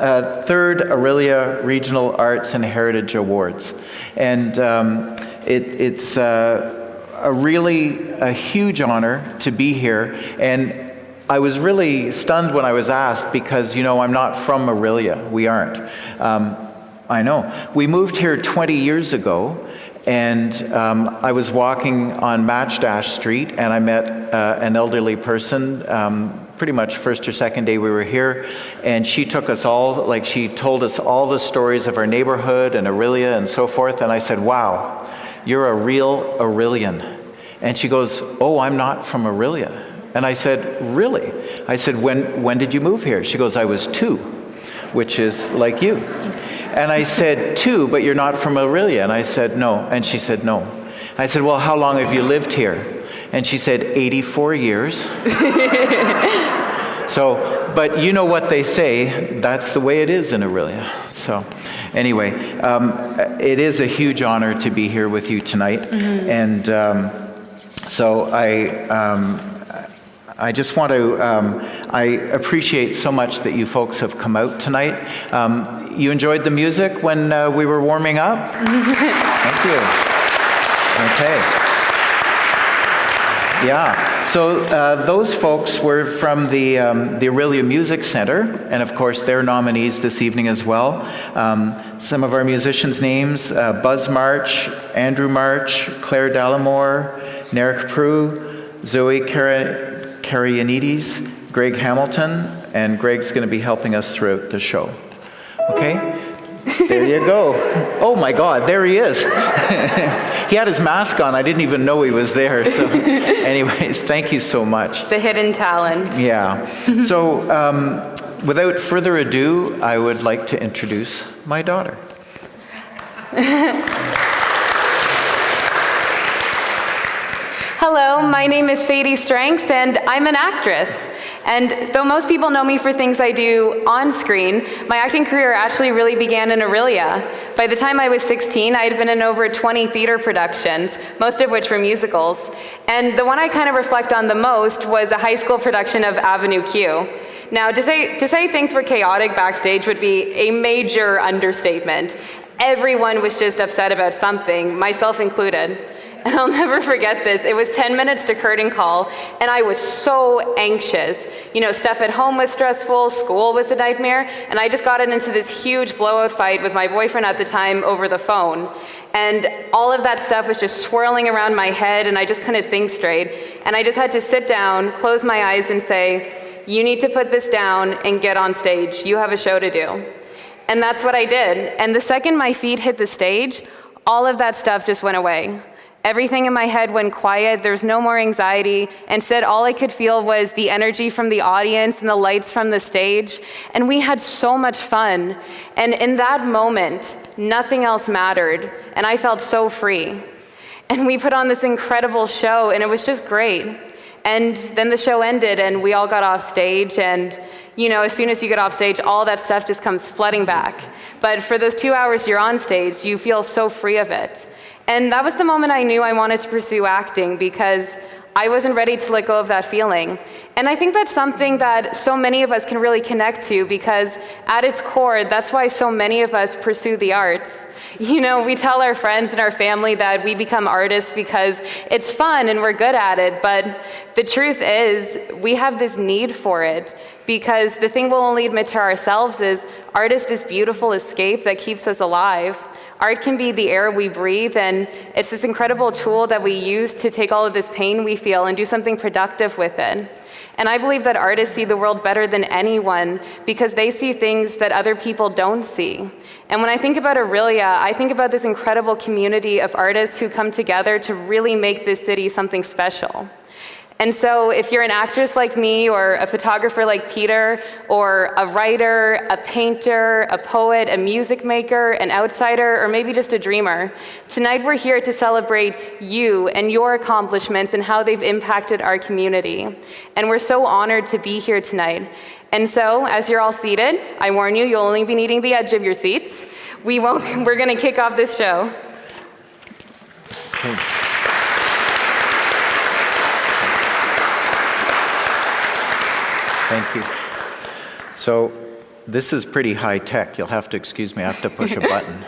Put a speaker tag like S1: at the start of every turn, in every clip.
S1: third Orillia Regional Arts and Heritage Awards. And it's a huge honor to be here. And I was really stunned when I was asked because, you know, I'm not from Orillia. We aren't. I know. We moved here 20 years ago, and I was walking on Matchdash Street, and I met an elderly person pretty much first or second day we were here, and she took us all, like she told us all the stories of our neighborhood and Orillia and so forth, and I said, wow, you're a real Orillian. And she goes, oh, I'm not from Orillia. And I said, really? I said, when did you move here? She goes, I was 2, which is like you. And I said, 2, but you're not from Orillia? And I said, no. And she said, no. I said, well, how long have you lived here? And she said, 84 years. So, but you know what they say, that's the way it is in Orillia. So anyway, it is a huge honor to be here with you tonight. Mm-hmm. And so I just want to, I appreciate so much that you folks have come out tonight. You enjoyed the music when we were warming up? Thank you. Okay. Yeah, so those folks were from the Orillia Music Center, and of course they're nominees this evening as well. Some of our musicians' names, Buzz March, Andrew March, Claire Dallimore, Narek Prue, Zoe Karianides, Greg Hamilton, and Greg's going to be helping us throughout the show. Okay? There you go. Oh my God, there he is. He had his mask on. I didn't even know he was there. So anyways, thank you so much.
S2: The hidden talent.
S1: Yeah. So without further ado, I would like to introduce my daughter.
S2: Hello, my name is Sadie Strengths, and I'm an actress. And though most people know me for things I do on screen, my acting career actually really began in Orillia. By the time I was 16, I had been in over 20 theater productions, most of which were musicals. And the one I kind of reflect on the most was a high school production of Avenue Q. Now, to say things were chaotic backstage would be a major understatement. Everyone was just upset about something, myself included. And I'll never forget this. It was 10 minutes to curtain call, and I was so anxious. You know, stuff at home was stressful, school was a nightmare, and I just got into this huge blowout fight with my boyfriend at the time over the phone. And all of that stuff was just swirling around my head, and I just couldn't think straight. And I just had to sit down, close my eyes, and say, you need to put this down and get on stage. You have a show to do. And that's what I did. And the second my feet hit the stage, all of that stuff just went away. Everything in my head went quiet. There was no more anxiety. Instead, all I could feel was the energy from the audience and the lights from the stage. And we had so much fun. And in that moment, nothing else mattered. And I felt so free. And we put on this incredible show, and it was just great. And then the show ended, and we all got off stage. And, you know, as soon as you get off stage, all that stuff just comes flooding back. But for those 2 hours you're on stage, you feel so free of it. And that was the moment I knew I wanted to pursue acting, because I wasn't ready to let go of that feeling. And I think that's something that so many of us can really connect to, because at its core, that's why so many of us pursue the arts. You know, we tell our friends and our family that we become artists because it's fun and we're good at it, but the truth is we have this need for it, because the thing we'll only admit to ourselves is art is this beautiful escape that keeps us alive. Art can be the air we breathe, and it's this incredible tool that we use to take all of this pain we feel and do something productive with it. And I believe that artists see the world better than anyone because they see things that other people don't see. And when I think about Orillia, I think about this incredible community of artists who come together to really make this city something special. And so if you're an actress like me, or a photographer like Peter, or a writer, a painter, a poet, a music maker, an outsider, or maybe just a dreamer, tonight we're here to celebrate you and your accomplishments and how they've impacted our community. And we're so honored to be here tonight. And so, as you're all seated, I warn you, you'll only be needing the edge of your seats. We're gonna kick off this show.
S1: Thanks. Thank you. So this is pretty high tech. You'll have to excuse me, I have to push a button.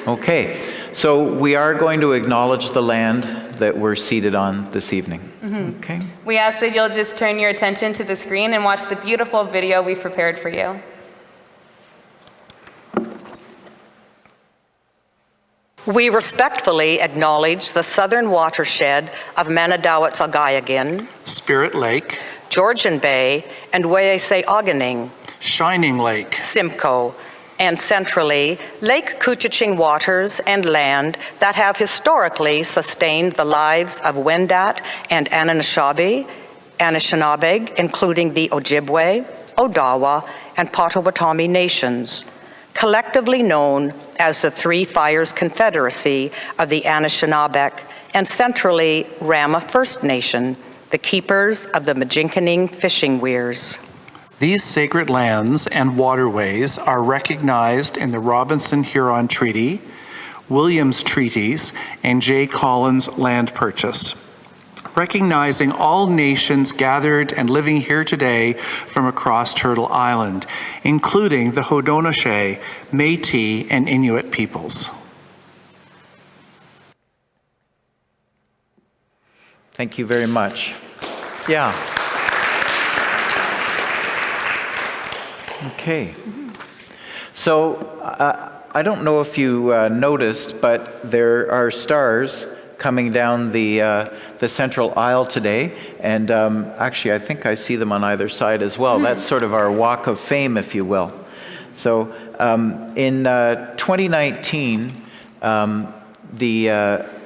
S1: Okay, so we are going to acknowledge the land that we're seated on this evening. Okay.
S2: We ask that you'll just turn your attention to the screen and watch the beautiful video we've prepared for you.
S3: We respectfully acknowledge the southern watershed of Manadawat-Sagayagin,
S4: Spirit Lake,
S3: Georgian Bay, and Wayese-Oganing,
S4: Shining Lake,
S3: Simcoe, and centrally, Lake Couchiching waters and land that have historically sustained the lives of Wendat and Anishinaabe, including the Ojibwe, Odawa, and Potawatomi nations, collectively known as the Three Fires Confederacy of the Anishinaabe, and centrally, Rama First Nation, the keepers of the Majinkaning fishing weirs.
S4: These sacred lands and waterways are recognized in the Robinson-Huron Treaty, Williams Treaties, and J. Collins Land Purchase, recognizing all nations gathered and living here today from across Turtle Island, including the Haudenosaunee, Métis, and Inuit peoples.
S1: Thank you very much. Yeah. Okay. So I don't know if you noticed, but there are stars coming down the central aisle today, and actually I think I see them on either side as well. That's sort of our walk of fame, if you will. So in 2019, the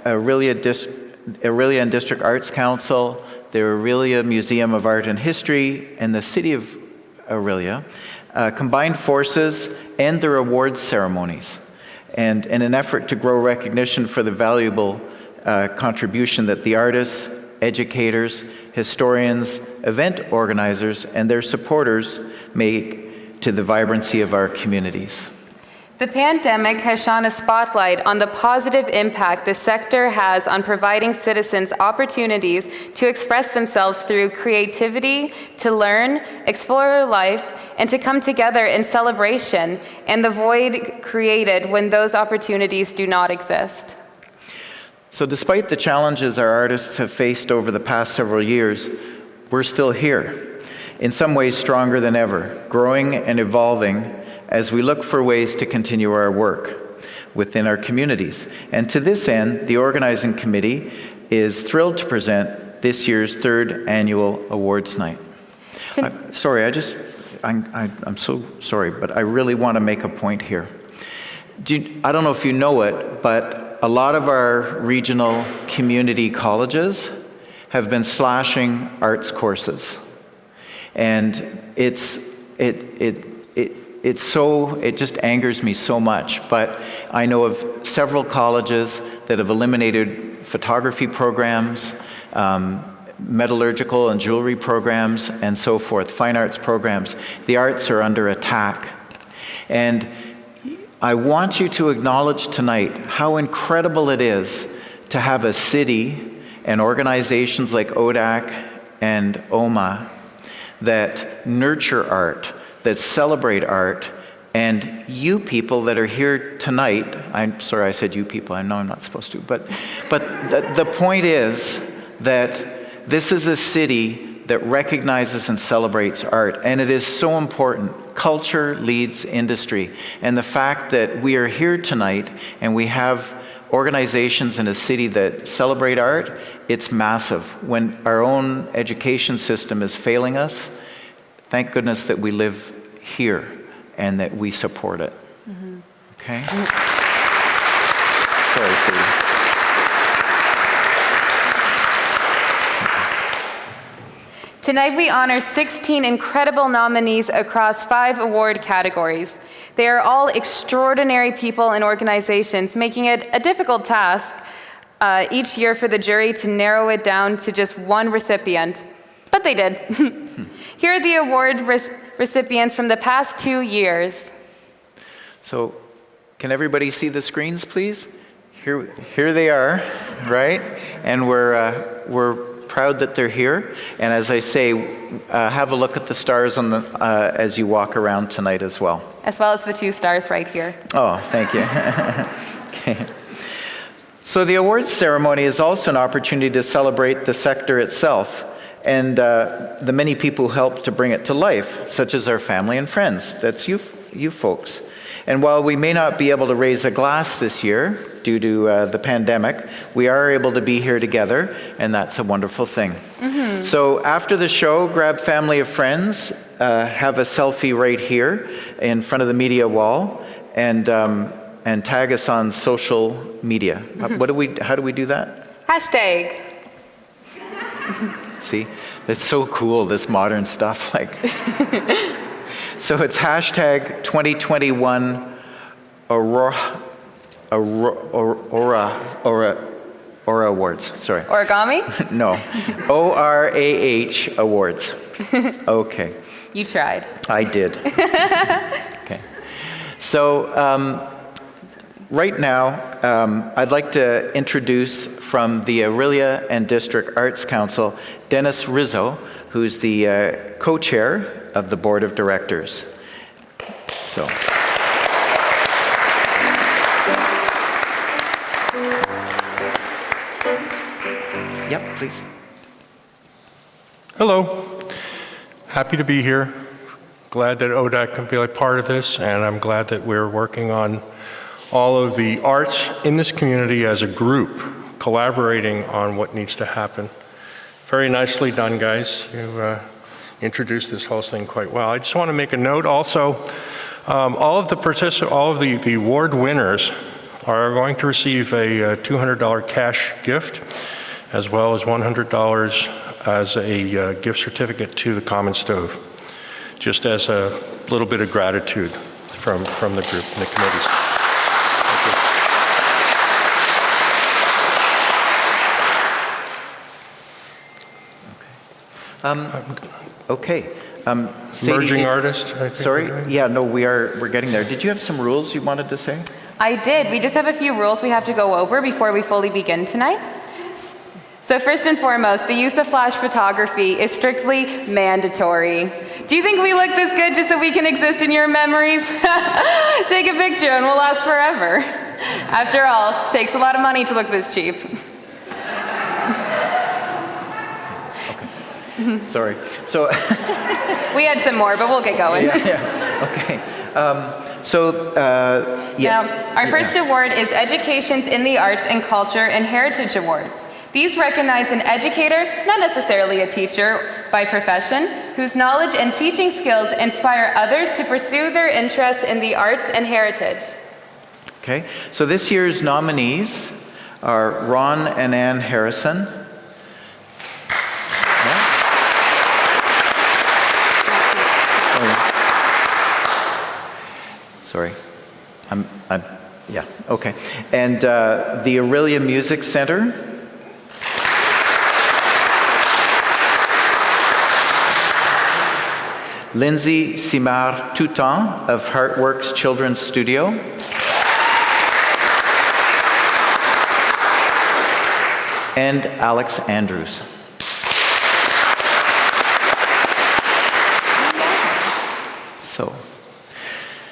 S1: Orillia and District Arts Council, the Orillia Museum of Art and History, and the City of Orillia combined forces and their awards ceremonies, and in an effort to grow recognition for the valuable contribution that the artists, educators, historians, event organizers, and their supporters make to the vibrancy of our communities.
S2: The pandemic has shone a spotlight on the positive impact the sector has on providing citizens opportunities to express themselves through creativity, to learn, explore life, and to come together in celebration, and the void created when those opportunities do not exist.
S1: So despite the challenges our artists have faced over the past several years, we're still here, in some ways stronger than ever, growing and evolving as we look for ways to continue our work within our communities. And to this end, the organizing committee is thrilled to present this year's third annual awards night. I'm sorry, I'm so sorry, but I really want to make a point here. I don't know if you know it, but a lot of our regional community colleges have been slashing arts courses. And it just angers me so much. But I know of several colleges that have eliminated photography programs, metallurgical and jewelry programs, and so forth, fine arts programs. The arts are under attack. And I want you to acknowledge tonight how incredible it is to have a city and organizations like ODAC and OMAH that nurture art, that celebrate art, and you people that are here tonight, I'm sorry I said you people, I know I'm not supposed to, but the point is that this is a city that recognizes and celebrates art, and it is so important. Culture leads industry, and the fact that we are here tonight and we have organizations in a city that celebrate art, it's massive. When our own education system is failing us, thank goodness that we live here and that we support it. Mm-hmm. Okay? Sorry, Steve.
S2: Tonight we honor 16 incredible nominees across 5 award categories. They are all extraordinary people and organizations, making it a difficult task each year for the jury to narrow it down to just one recipient. But they did. Here are the award recipients from the past 2 years.
S1: So, can everybody see the screens, please? Here they are, right? And we're proud that they're here. And as I say, have a look at the stars on the, as you walk around tonight as well.
S2: As well as the 2 stars right here.
S1: Oh, thank you. Okay. So the awards ceremony is also an opportunity to celebrate the sector itself and the many people who helped to bring it to life, such as our family and friends. That's you folks. And while we may not be able to raise a glass this year due to the pandemic, we are able to be here together, and that's a wonderful thing. Mm-hmm. So after the show, grab family or friends, have a selfie right here in front of the media wall, and tag us on social media. Mm-hmm. How do we do that?
S2: Hashtag.
S1: See, it's so cool, this modern stuff. Like, so it's hashtag 2021 ORAH Awards. Sorry.
S2: Origami?
S1: No, ORAH Awards. Okay.
S2: You tried.
S1: I did. Okay. So right now, I'd like to introduce from the Orillia and District Arts Council, Dennis Rizzo, who's the co-chair of the Board of Directors. So. Yep, please.
S5: Hello. Happy to be here. Glad that ODAC can be a part of this, and I'm glad that we're working on all of the arts in this community as a group, collaborating on what needs to happen. Very nicely done, guys. You introduced this whole thing quite well. I just want to make a note also, all of the award winners are going to receive a $200 cash gift, as well as $100 as a gift certificate to the Common Stove, just as a little bit of gratitude from the group and the committees.
S1: Okay. Sadie,
S5: Emerging artist, I think.
S1: Sorry? Yeah, no, we're getting there. Did you have some rules you wanted to say?
S2: I did. We just have a few rules we have to go over before we fully begin tonight. So first and foremost, the use of flash photography is strictly mandatory. Do you think we look this good just so we can exist in your memories? Take a picture and we'll last forever. After all, it takes a lot of money to look this cheap.
S1: Sorry. So
S2: we had some more, but we'll get going.
S1: Yeah. Okay.
S2: Now, our first award is Educations in the Arts and Culture and Heritage Awards. These recognize an educator, not necessarily a teacher by profession, whose knowledge and teaching skills inspire others to pursue their interests in the arts and heritage.
S1: Okay. So this year's nominees are Ron and Ann Harrison. Sorry. Yeah, okay. And the Orillia Music Center. Lindsay Simard-Toutan of Heartworks Children's Studio. And Alex Andrews. So.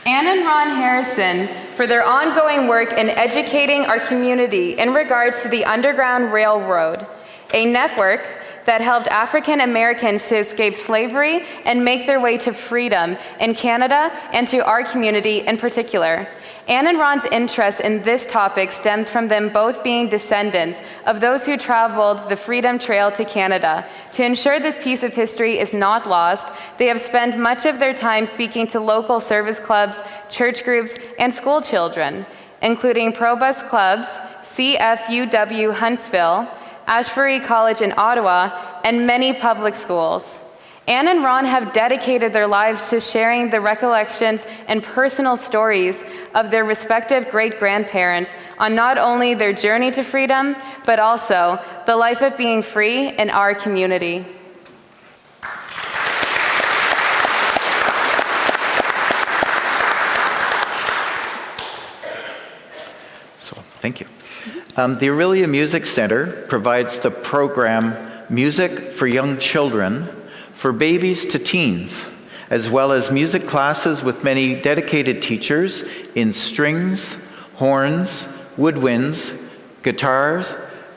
S2: Ann and Ron Harrison for their ongoing work in educating our community in regards to the Underground Railroad, a network that helped African Americans to escape slavery and make their way to freedom in Canada and to our community in particular. Ann and Ron's interest in this topic stems from them both being descendants of those who traveled the Freedom Trail to Canada. To ensure this piece of history is not lost, they have spent much of their time speaking to local service clubs, church groups, and school children, including Probus Clubs, CFUW Huntsville, Ashbury College in Ottawa, and many public schools. Ann and Ron have dedicated their lives to sharing the recollections and personal stories of their respective great-grandparents on not only their journey to freedom, but also the life of being free in our community.
S1: So, thank you. The Orillia Music Center provides the program music for young children, for babies to teens, as well as music classes with many dedicated teachers in strings, horns, woodwinds, guitars,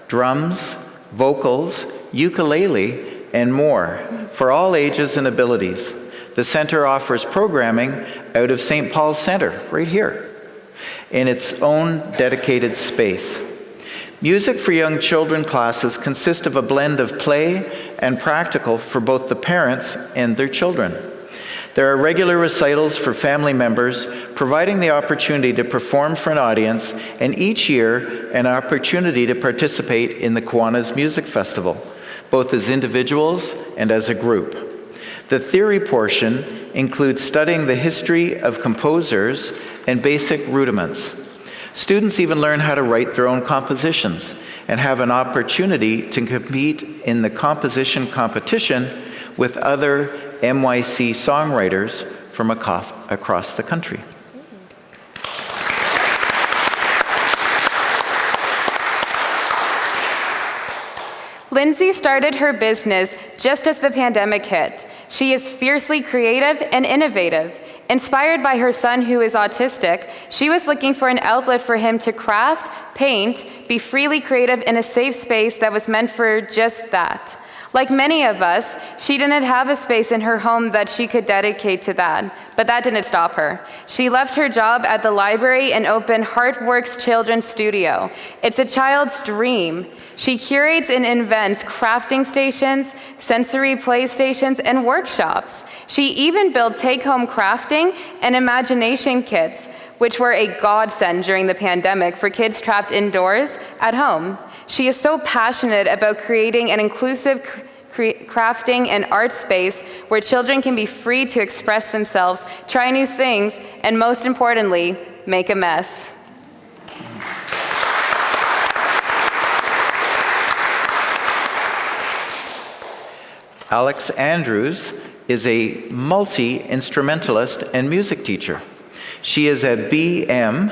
S1: drums, vocals, ukulele, and more, for all ages and abilities. The center offers programming out of St. Paul's Center, right here, in its own dedicated space. Music for young children classes consist of a blend of play and practical for both the parents and their children. There are regular recitals for family members, providing the opportunity to perform for an audience, and each year an opportunity to participate in the Kiwanis Music Festival, both as individuals and as a group. The theory portion includes studying the history of composers and basic rudiments. Students even learn how to write their own compositions and have an opportunity to compete in the composition competition with other MYC songwriters from across the country.
S2: Lindsay started her business just as the pandemic hit. She is fiercely creative and innovative. Inspired by her son, who is autistic, she was looking for an outlet for him to craft, paint, be freely creative in a safe space that was meant for just that. Like many of us, she didn't have a space in her home that she could dedicate to that, but that didn't stop her. She left her job at the library and opened Heartworks Children's Studio. It's a child's dream. She curates and invents crafting stations, sensory play stations, and workshops. She even built take-home crafting and imagination kits, which were a godsend during the pandemic for kids trapped indoors at home. She is so passionate about creating an inclusive crafting and art space where children can be free to express themselves, try new things, and most importantly, make a mess.
S1: Alex Andrews is a multi-instrumentalist and music teacher. She is a BM,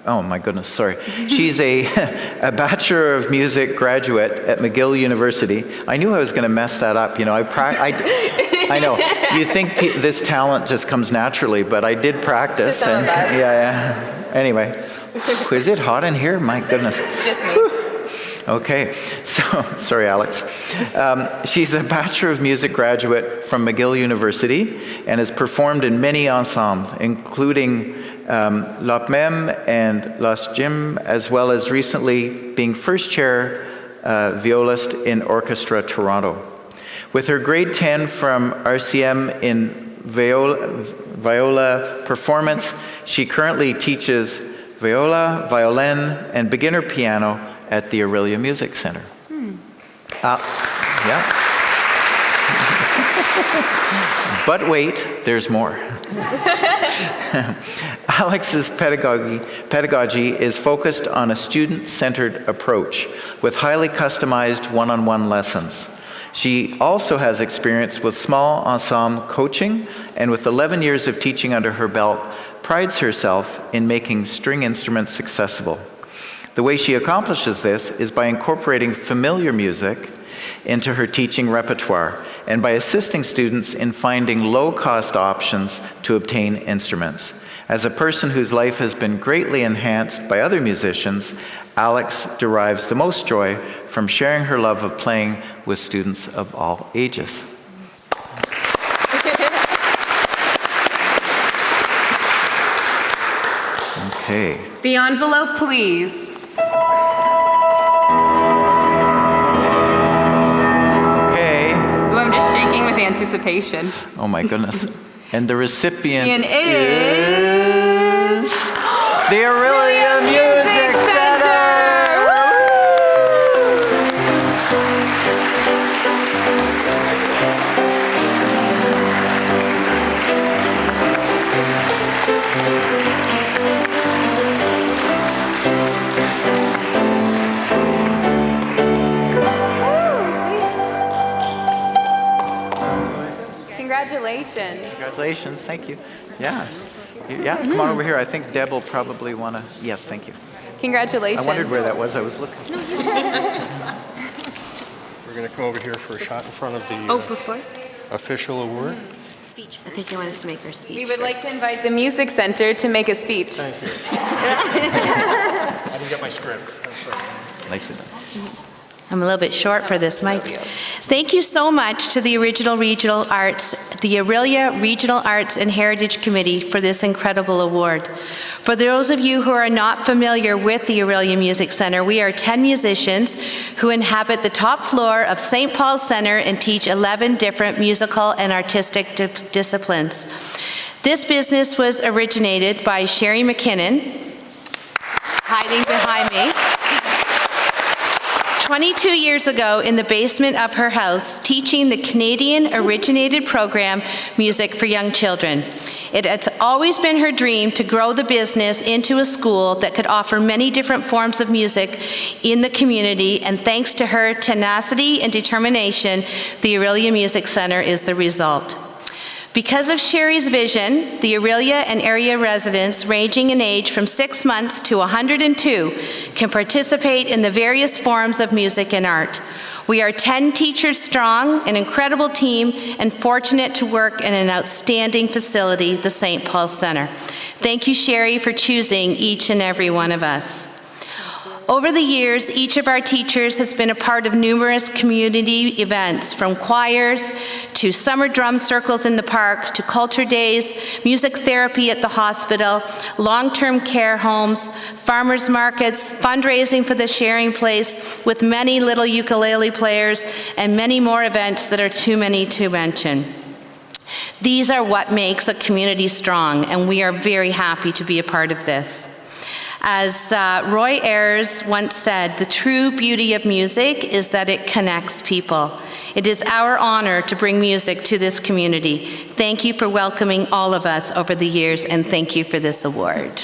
S1: oh my goodness, sorry. She's a Bachelor of Music graduate at McGill University. I knew I was going to mess that up. You know, I know. You think this talent just comes naturally, but I did practice.
S2: To some of us.
S1: Yeah. Anyway, is it hot in here? My goodness.
S2: It's just me.
S1: Okay, so, sorry Alex. She's a Bachelor of Music graduate from McGill University and has performed in many ensembles, including L'Opmem and Los Jim, as well as recently being first chair violist in Orchestra Toronto. With her grade 10 from RCM in viola performance, she currently teaches viola, violin, and beginner piano at the Orillia Music Center. Yeah. But wait, there's more. Alex's pedagogy is focused on a student-centered approach with highly customized one-on-one lessons. She also has experience with small ensemble coaching, and with 11 years of teaching under her belt, prides herself in making string instruments accessible. The way she accomplishes this is by incorporating familiar music into her teaching repertoire and by assisting students in finding low-cost options to obtain instruments. As a person whose life has been greatly enhanced by other musicians, Alex derives the most joy from sharing her love of playing with students of all ages. Okay.
S2: The envelope, please. Anticipation.
S1: Oh my goodness. And the recipient
S2: is
S1: the Orillia Music Center!
S2: Congratulations.
S1: Congratulations, thank you. Yeah, come on over here. I think Deb will probably want to, yes, thank you.
S2: Congratulations.
S1: I wondered where that was, I was looking.
S5: We're going to come over here for a shot in front of the
S6: Before?
S5: official award.
S6: I think you want us to make our speech.
S2: We would like to invite the Music Center to make a speech.
S5: Thank you. I didn't get my script. I'm sorry.
S1: Nicely done.
S6: I'm a little bit short for this mic. Thank you so much to the Orillia Regional Arts and Heritage Committee for this incredible award. For those of you who are not familiar with the Orillia Music Center, we are 10 musicians who inhabit the top floor of St. Paul's Center and teach 11 different musical and artistic disciplines. This business was originated by Sherry McKinnon, hiding behind me, 22 years ago in the basement of her house, teaching the Canadian-originated program, Music for Young Children. It has always been her dream to grow the business into a school that could offer many different forms of music in the community, and thanks to her tenacity and determination, the Orillia Music Center is the result. Because of Sherry's vision, the Orillia and area residents ranging in age from 6 months to 102 can participate in the various forms of music and art. We are 10 teachers strong, an incredible team, and fortunate to work in an outstanding facility, the St. Paul Center. Thank you, Sherry, for choosing each and every one of us. Over the years, each of our teachers has been a part of numerous community events, from choirs to summer drum circles in the park to culture days, music therapy at the hospital, long-term care homes, farmers markets, fundraising for the Sharing Place with many little ukulele players, and many more events that are too many to mention. These are what makes a community strong, and we are very happy to be a part of this. As Roy Ayers once said, the true beauty of music is that it connects people. It is our honor to bring music to this community. Thank you for welcoming all of us over the years, and thank you for this award.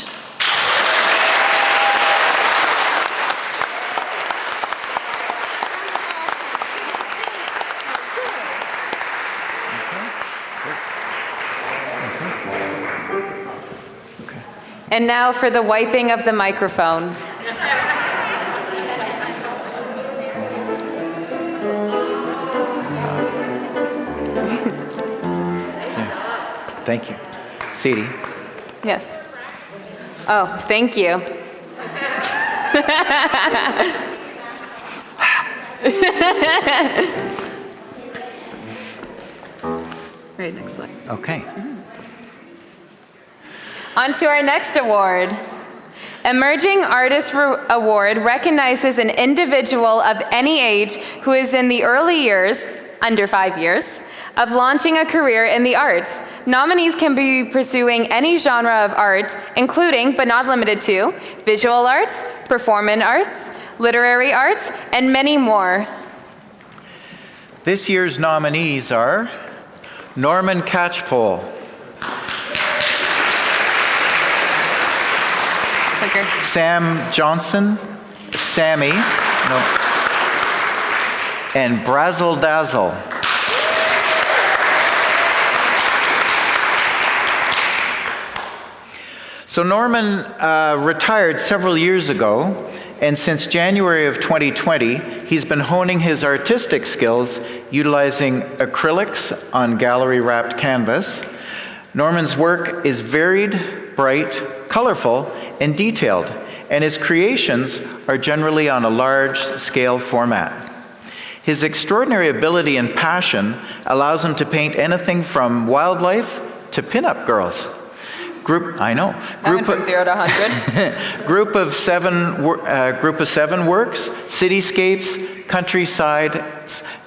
S2: And now for the wiping of the microphone.
S1: Thank you. Sadie.
S2: Yes. Oh, thank you. Right, next slide.
S1: Okay.
S2: On to our next award. Emerging Artist Award recognizes an individual of any age who is in the early years, under 5 years, of launching a career in the arts. Nominees can be pursuing any genre of art, including, but not limited to, visual arts, performing arts, literary arts, and many more.
S1: This year's nominees are Norman Catchpole, Sam Johnston, Sammy, and Brazzle Dazzle. So Norman retired several years ago, and since January of 2020, he's been honing his artistic skills utilizing acrylics on gallery-wrapped canvas. Norman's work is varied, bright, colorful, and detailed, and his creations are generally on a large-scale format. His extraordinary ability and passion allows him to paint anything from wildlife to pinup girls. Group of 0 to 100. Group of seven works, cityscapes, countryside,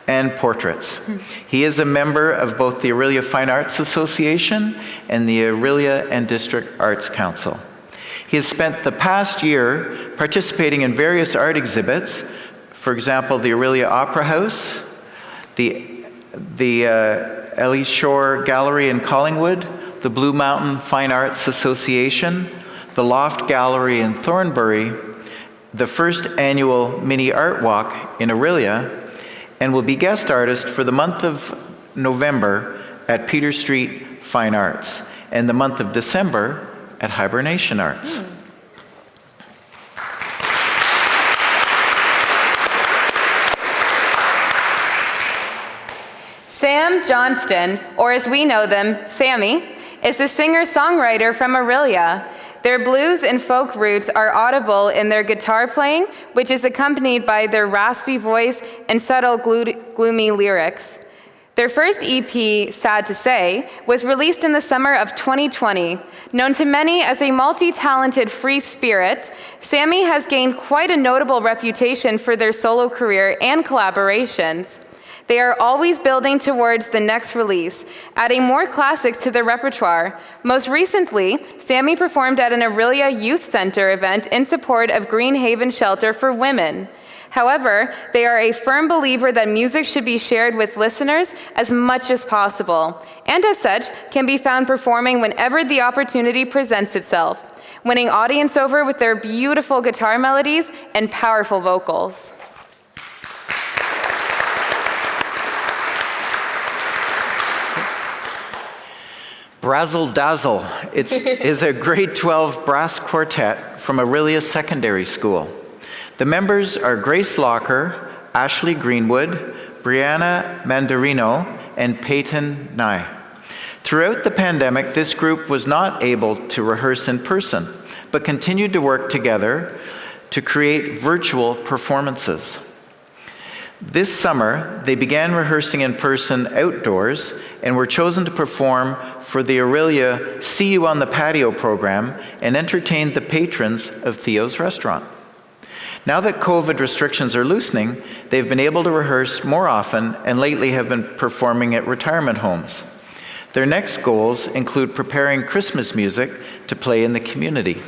S1: and portraits. He is a member of both the Orillia Fine Arts Association and the Orillia and District Arts Council. He has spent the past year participating in various art exhibits, for example, the Orillia Opera House, the Ellie Shore Gallery in Collingwood, the Blue Mountain Fine Arts Association, the Loft Gallery in Thornbury, the first annual Mini Art Walk in Orillia, and will be guest artist for the month of November at Peter Street Fine Arts and the month of December at Hibernation Arts.
S2: Sam Johnston, or as we know them, Sammy, is a singer-songwriter from Orillia. Their blues and folk roots are audible in their guitar playing, which is accompanied by their raspy voice and subtle, gloomy lyrics. Their first EP, Sad to Say, was released in the summer of 2020. Known to many as a multi-talented free spirit, Sammy has gained quite a notable reputation for their solo career and collaborations. They are always building towards the next release, adding more classics to their repertoire. Most recently, Sammy performed at an Orillia Youth Center event in support of Green Haven Shelter for Women. However, they are a firm believer that music should be shared with listeners as much as possible, and as such, can be found performing whenever the opportunity presents itself, winning audience over with their beautiful guitar melodies and powerful vocals.
S1: Brazzle Dazzle is a grade 12 brass quartet from Orillia Secondary School. The members are Grace Locker, Ashley Greenwood, Brianna Mandarino, and Peyton Nye. Throughout the pandemic, this group was not able to rehearse in person, but continued to work together to create virtual performances. This summer, they began rehearsing in person outdoors and were chosen to perform for the Orillia See You on the Patio program and entertained the patrons of Theo's Restaurant. Now that COVID restrictions are loosening, they've been able to rehearse more often and lately have been performing at retirement homes. Their next goals include preparing Christmas music to play in the community.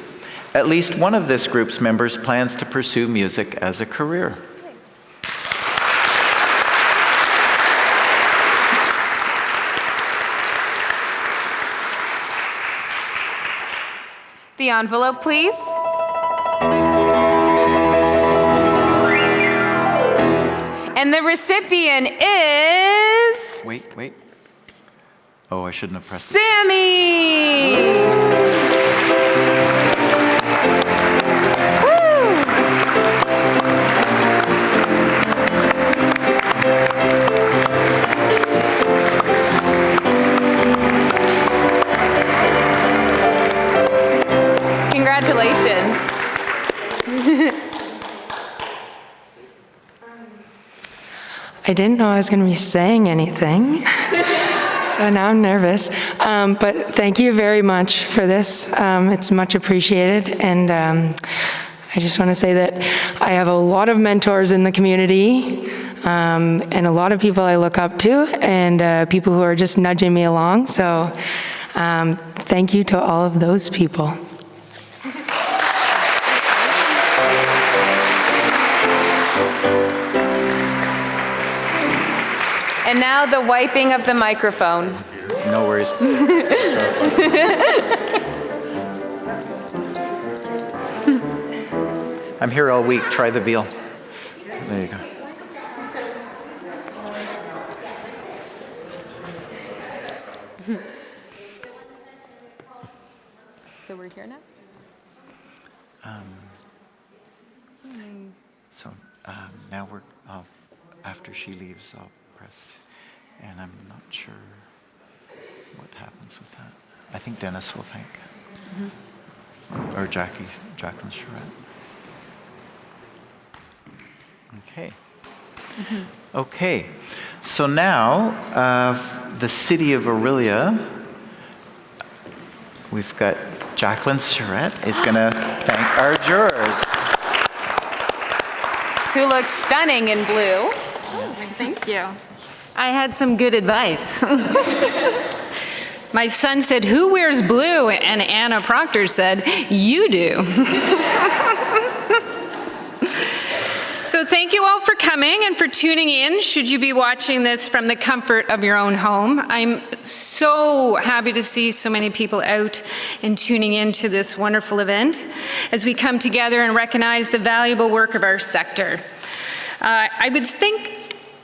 S1: At least one of this group's members plans to pursue music as a career.
S2: The envelope, please. And the recipient is...
S1: Wait. Oh, I shouldn't have pressed it.
S2: Sammy! Congratulations.
S7: I didn't know I was going to be saying anything, so now I'm nervous. But thank you very much for this. It's much appreciated, and I just want to say that I have a lot of mentors in the community, and a lot of people I look up to, and people who are just nudging me along. So thank you to all of those people.
S2: And now the wiping of the microphone.
S1: No worries. I'm here all week. Try the veal. There you go.
S2: So we're here now?
S1: Now after she leaves, I'll press, and I'm not sure what happens with that. I think Dennis will think. Or Jacqueline Charette. Okay. Okay, so now the city of Orillia, we've got Jacqueline Charette is going to thank our jurors.
S2: Who looks stunning in blue.
S8: Thank you. I had some good advice. My son said, "Who wears blue?" And Anna Proctor said, "You do." So thank you all for coming and for tuning in, should you be watching this from the comfort of your own home. I'm so happy to see so many people out and tuning into this wonderful event as we come together and recognize the valuable work of our sector. I would think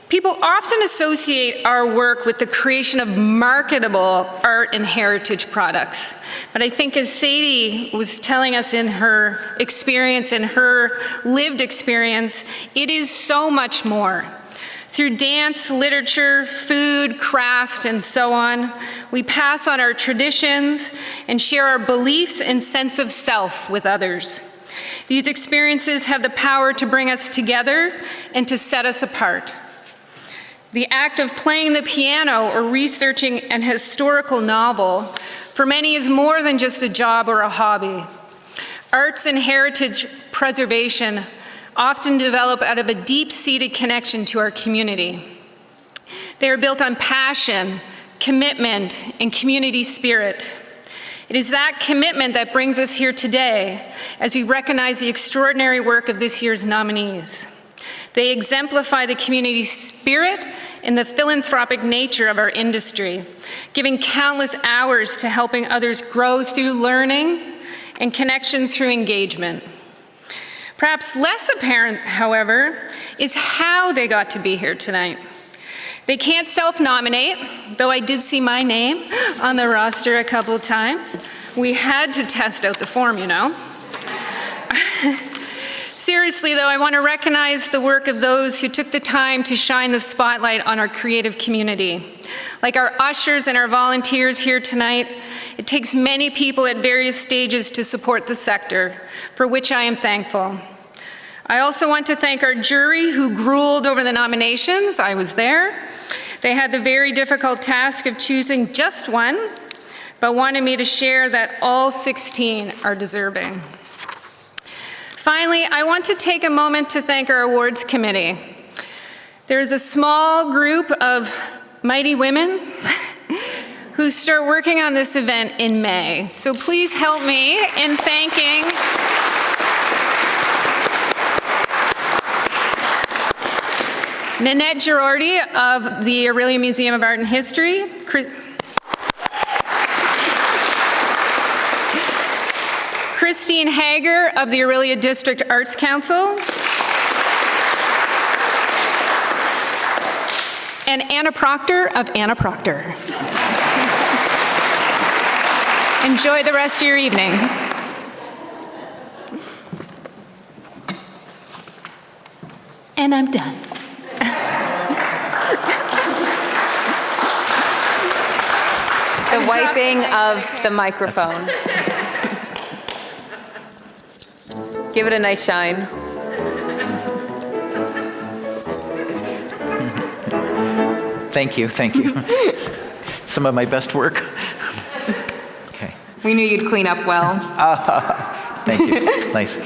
S8: people often associate our work with the creation of marketable art and heritage products. But I think as Sadie was telling us in her experience, in her lived experience, it is so much more. Through dance, literature, food, craft, and so on, we pass on our traditions and share our beliefs and sense of self with others. These experiences have the power to bring us together and to set us apart. The act of playing the piano or researching an historical novel, for many, is more than just a job or a hobby. Arts and heritage preservation often develop out of a deep-seated connection to our community. They are built on passion, commitment, and community spirit. It is that commitment that brings us here today as we recognize the extraordinary work of this year's nominees. They exemplify the community spirit and the philanthropic nature of our industry, giving countless hours to helping others grow through learning and connection through engagement. Perhaps less apparent, however, is how they got to be here tonight. They can't self-nominate, though I did see my name on the roster a couple of times. We had to test out the form, you know. Seriously, though, I want to recognize the work of those who took the time to shine the spotlight on our creative community. Like our ushers and our volunteers here tonight, it takes many people at various stages to support the sector, for which I am thankful. I also want to thank our jury who grueled over the nominations. I was there. They had the very difficult task of choosing just one, but wanted me to share that all 16 are deserving. Finally, I want to take a moment to thank our awards committee. There is a small group of mighty women who start working on this event in May. So please help me in thanking Nanette Girardi of the Orillia Museum of Art and History, Christine Hager of the Orillia District Arts Council, and Anna Proctor of Anna Proctor. Enjoy the rest of your evening. And I'm done.
S2: The wiping of the microphone. Give it a nice shine.
S1: Thank you, thank you. Some of my best work. Okay.
S2: We knew you'd clean up well.
S1: Thank you, nice.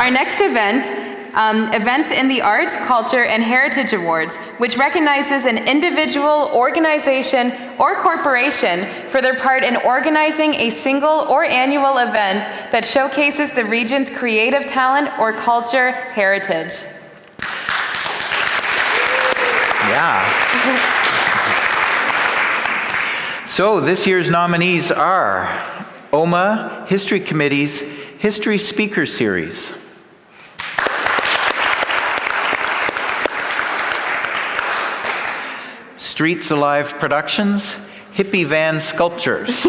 S2: Our next event, Events in the Arts, Culture, and Heritage Awards, which recognizes an individual, organization, or corporation for their part in organizing a single or annual event that showcases the region's creative talent or culture heritage.
S1: Yeah. So this year's nominees are OMAH History Committee's History Speaker Series, Streets Alive Productions, Hippie Van Sculptures,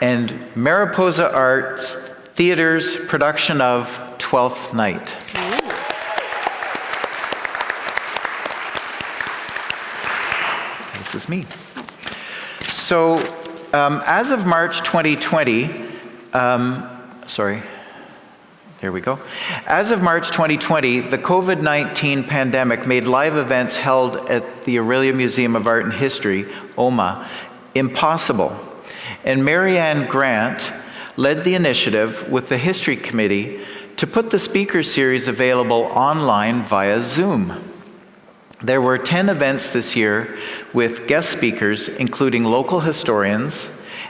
S1: and Mariposa Arts Theater's production of Twelfth Night. This is me. So, as of March 2020, Here we go. As of March 2020, the COVID-19 pandemic made live events held at the Orillia Museum of Art and History, OMAH, impossible. And Marianne Grant led the initiative with the History Committee to put the speaker series available online via Zoom. There were 10 events this year with guest speakers, including local historians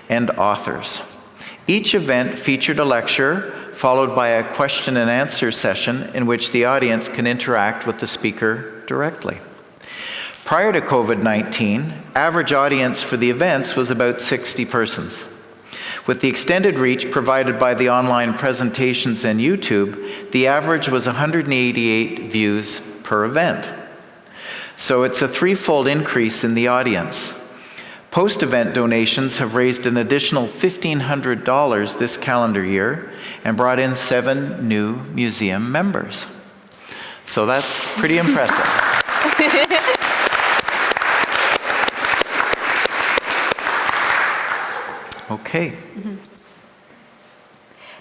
S1: and authors. Each event featured a lecture, followed by a question and answer session in which the audience can interact with the speaker directly. Prior to COVID-19, average audience for the events was about 60 persons. With the extended reach provided by the online presentations and YouTube, the average was 188 views per event. So it's a threefold increase in the audience. Post-event donations have raised an additional $1,500 this calendar year and brought in 7 new museum members. So that's pretty impressive. Okay.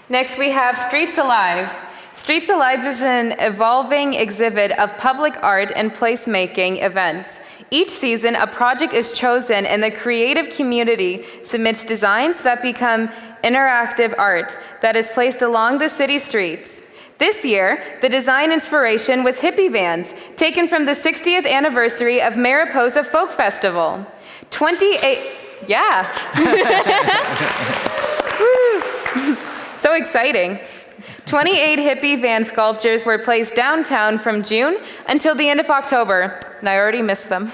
S2: Next, we have Streets Alive. Streets Alive is an evolving exhibit of public art and placemaking events. Each season, a project is chosen and the creative community submits designs that become interactive art that is placed along the city streets. This year, the design inspiration was hippie vans, taken from the 60th anniversary of Mariposa Folk Festival. 28, yeah. So exciting. 28 hippie van sculptures were placed downtown from June until the end of October, and I already missed them.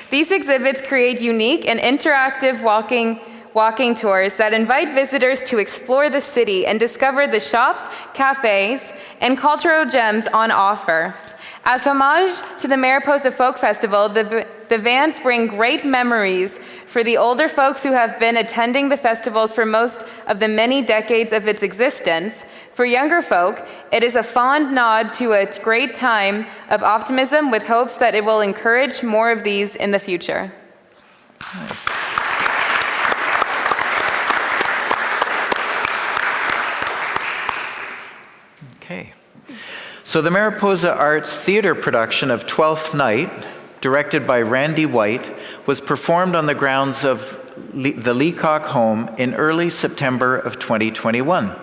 S2: These exhibits create unique and interactive walking tours that invite visitors to explore the city and discover the shops, cafes, and cultural gems on offer. As homage to the Mariposa Folk Festival, the vans bring great memories for the older folks who have been attending the festivals for most of the many decades of its existence. For younger folk, it is a fond nod to a great time of optimism with hopes that it will encourage more of these in the future.
S1: Okay. So the Mariposa Arts Theatre production of Twelfth Night, directed by Randy White, was performed on the grounds of the Leacock Home in early September of 2021.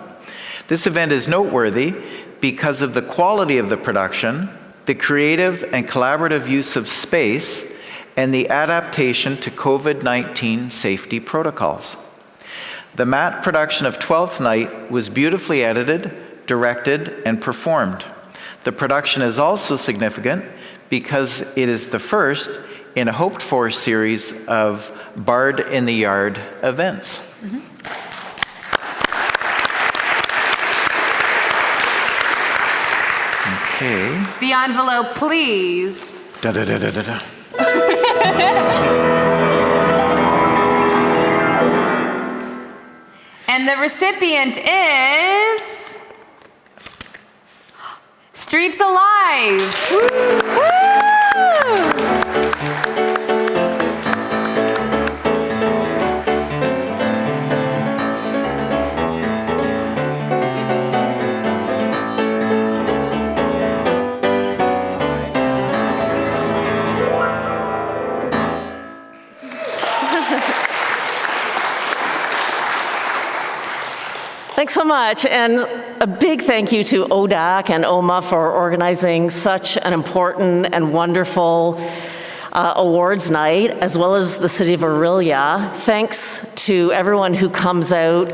S1: This event is noteworthy because of the quality of the production, the creative and collaborative use of space, and the adaptation to COVID-19 safety protocols. The matte production of Twelfth Night was beautifully edited, directed, and performed. The production is also significant because it is the first in a hoped-for series of Bard in the Yard events. Okay.
S2: The envelope, please.
S1: Da-da-da-da-da-da.
S2: And the recipient is Streets Alive. Woo!
S9: Thanks so much, and a big thank you to ODAC and OMAH for organizing such an important and wonderful awards night, as well as the City of Orillia. Thanks to everyone who comes out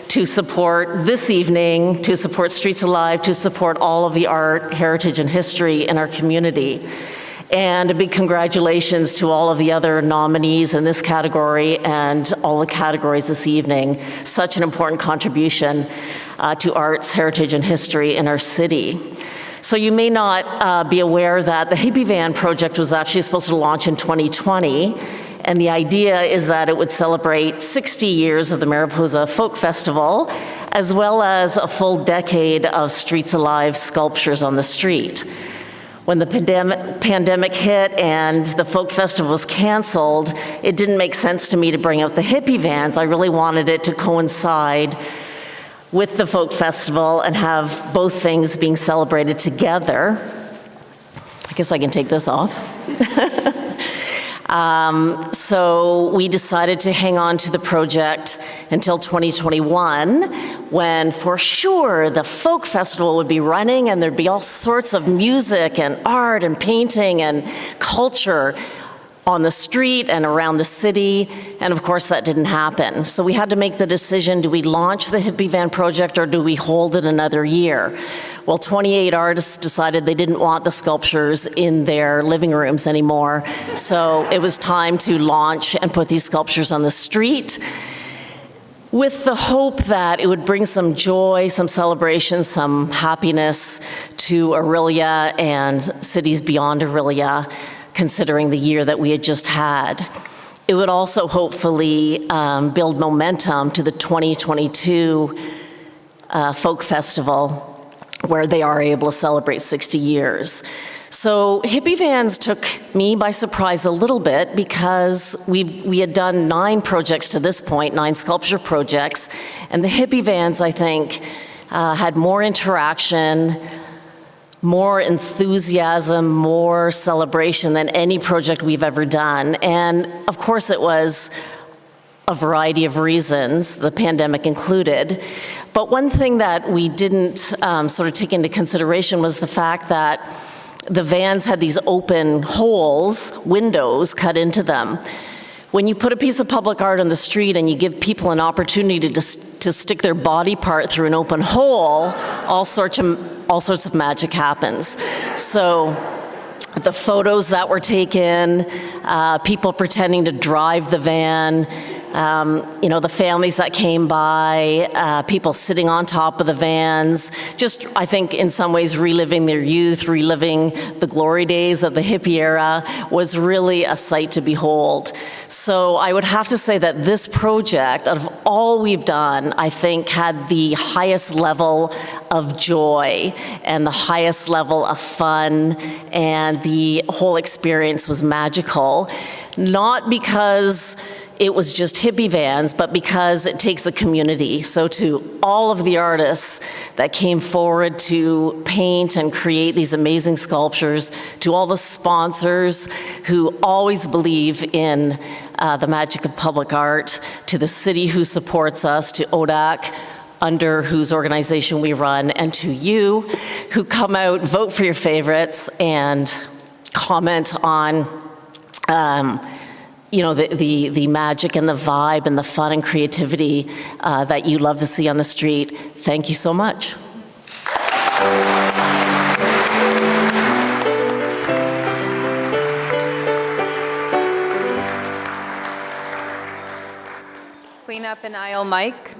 S9: to support this evening, to support Streets Alive, to support all of the art, heritage, and history in our community. And a big congratulations to all of the other nominees in this category and all the categories this evening. Such an important contribution to arts, heritage, and history in our city. So you may not be aware that the Hippie Van project was actually supposed to launch in 2020. And the idea is that it would celebrate 60 years of the Mariposa Folk Festival, as well as a full decade of Streets Alive sculptures on the street. When the pandemic hit and the folk festival was canceled, it didn't make sense to me to bring out the hippie vans. I really wanted it to coincide with the folk festival and have both things being celebrated together. I guess I can take this off. So we decided to hang on to the project until 2021, when for sure the folk festival would be running and there'd be all sorts of music and art and painting and culture on the street and around the city, and of course that didn't happen. So we had to make the decision, do we launch the Hippie Van project or do we hold it another year? Well, 28 artists decided they didn't want the sculptures in their living rooms anymore, so it was time to launch and put these sculptures on the street, with the hope that it would bring some joy, some celebration, some happiness to Orillia and cities beyond Orillia, considering the year that we had just had. it would also hopefully build momentum to the 2022 Folk Festival, where they are able to celebrate 60 years. So hippie vans took me by surprise a little bit because we had done 9 projects to this point, 9 sculpture projects, and the hippie vans, I think, had more interaction, more enthusiasm, more celebration than any project we've ever done. And of course it was a variety of reasons, the pandemic included. But one thing that we didn't sort of take into consideration was the fact that the vans had these open holes, windows cut into them. When you put a piece of public art on the street and you give people an opportunity to stick their body part through an open hole, all sorts of magic happens. So the photos that were taken, people pretending to drive the van, you know, the families that came by, people sitting on top of the vans, just, I think, in some ways reliving their youth, reliving the glory days of the hippie era, was really a sight to behold. So I would have to say that this project, of all we've done, I think had the highest level of joy and the highest level of fun, and the whole experience was magical. Not because it was just hippie vans, but because it takes a community. So to all of the artists that came forward to paint and create these amazing sculptures, to all the sponsors who always believe in the magic of public art, to the city who supports us, to ODAC, under whose organization we run, and to you who come out, vote for your favorites, and comment on you know, the magic and the vibe and the fun and creativity that you love to see on the street. Thank you so much.
S2: Clean up an aisle, Mike.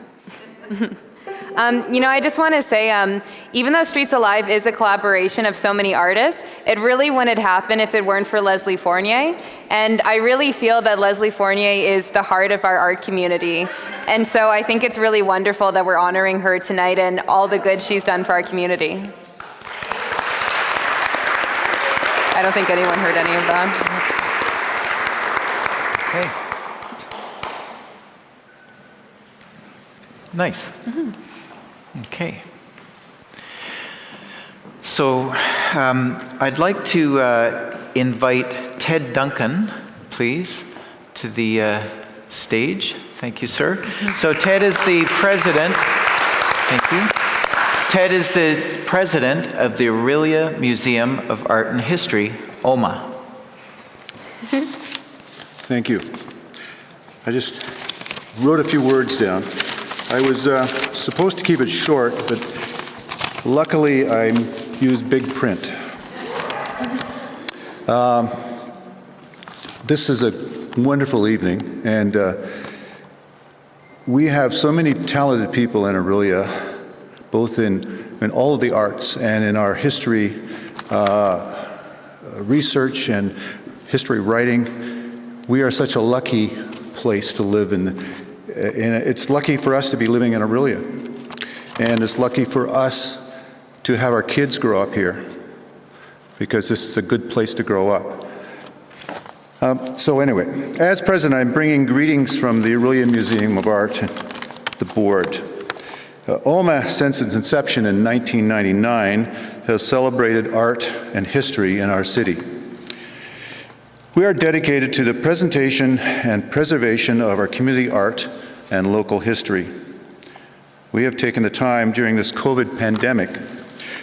S2: You know, I just want to say, even though Streets Alive is a collaboration of so many artists, it really wouldn't happen if it weren't for Leslie Fournier. And I really feel that Leslie Fournier is the heart of our art community. And so I think it's really wonderful that we're honoring her tonight and all the good she's done for our community. I don't think anyone heard any of that.
S1: Okay. Nice. Okay. So I'd like to invite Ted Duncan, please, to the stage. Thank you, sir. So Ted is the president. Thank you. Ted is the president of the Orillia Museum of Art and History, OMAH.
S10: Thank you. I just wrote a few words down. I was supposed to keep it short, but luckily I used big print. This is a wonderful evening, and we have so many talented people in Orillia, both in all of the arts and in our history research and history writing. We are such a lucky place to live in. It's lucky for us to be living in Orillia, and it's lucky for us to have our kids grow up here, because this is a good place to grow up. So anyway, as president, I'm bringing greetings from the Orillia Museum of Art and the board. OMAH, since its inception in 1999, has celebrated art and history in our city. We are dedicated to the presentation and preservation of our community art and local history. We have taken the time during this COVID pandemic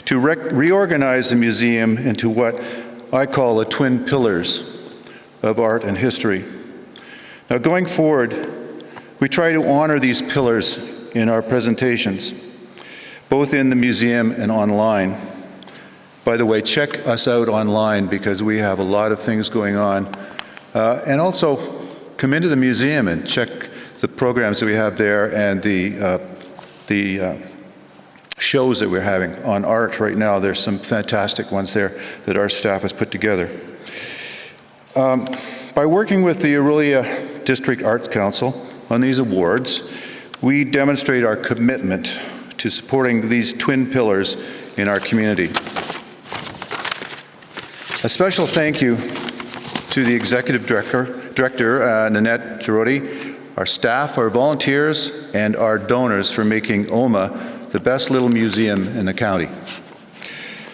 S10: to reorganize the museum into what I call the twin pillars of art and history. Now, going forward, we try to honor these pillars in our presentations, both in the museum and online. By the way, check us out online, because we have a lot of things going on. And also, come into the museum and check the programs that we have there and the shows that we're having on art right now. There's some fantastic ones there that our staff has put together. By working with the Orillia District Arts Council on these awards, we demonstrate our commitment to supporting these twin pillars in our community. A special thank you to the Executive Director, Nanette Girodi, our staff, our volunteers, and our donors for making OMAH the best little museum in the county.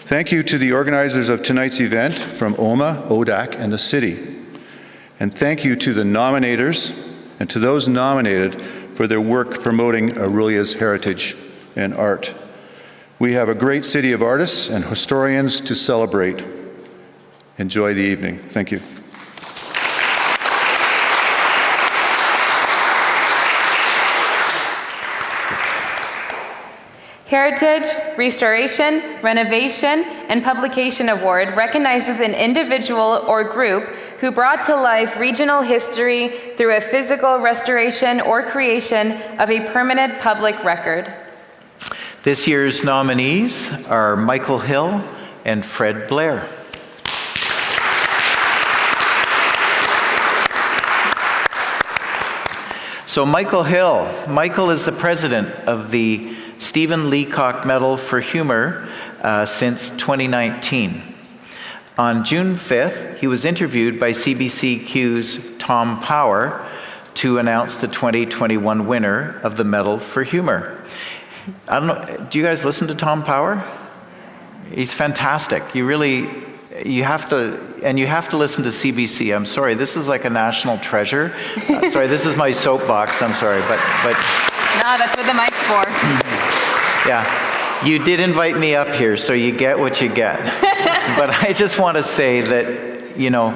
S10: Thank you to the organizers of tonight's event from OMAH, ODAC, and the city. And thank you to the nominators and to those nominated for their work promoting Orillia's heritage and art. We have a great city of artists and historians to celebrate. Enjoy the evening. Thank you.
S2: Heritage, Restoration, Renovation, and Publication Award recognizes an individual or group who brought to life regional history through a physical restoration or creation of a permanent public record.
S1: This year's nominees are Michael Hill and Fred Blair. So Michael Hill. Michael is the president of the Stephen Leacock Medal for Humor since 2019. On June 5th, he was interviewed by CBC-Q's Tom Power to announce the 2021 winner of the Medal for Humor. I don't know, do you guys listen to Tom Power? He's fantastic. You have to listen to CBC. I'm sorry, this is like a national treasure. Sorry, this is my soapbox, I'm sorry, but.
S2: No, that's what the mic's for.
S1: Yeah, you did invite me up here, so you get what you get. But I just want to say that, you know,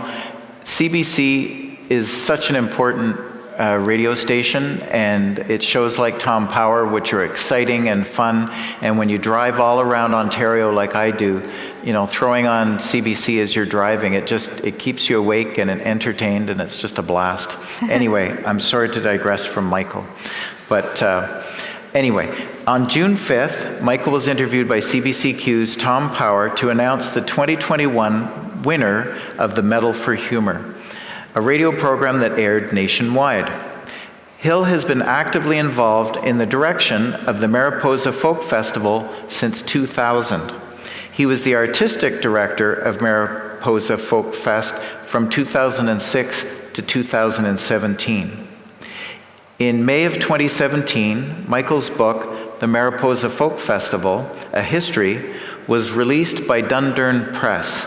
S1: CBC is such an important radio station, and it shows like Tom Power, which are exciting and fun. And when you drive all around Ontario like I do, you know, throwing on CBC as you're driving, it keeps you awake and entertained, and it's just a blast. Anyway, I'm sorry to digress from Michael. But anyway, on June 5th, Michael was interviewed by CBC-Q's Tom Power to announce the 2021 winner of the Medal for Humor, a radio program that aired nationwide. Hill has been actively involved in the direction of the Mariposa Folk Festival since 2000. He was the artistic director of Mariposa Folk Fest from 2006 to 2017. In May of 2017, Michael's book, The Mariposa Folk Festival, A History, was released by Dundurn Press.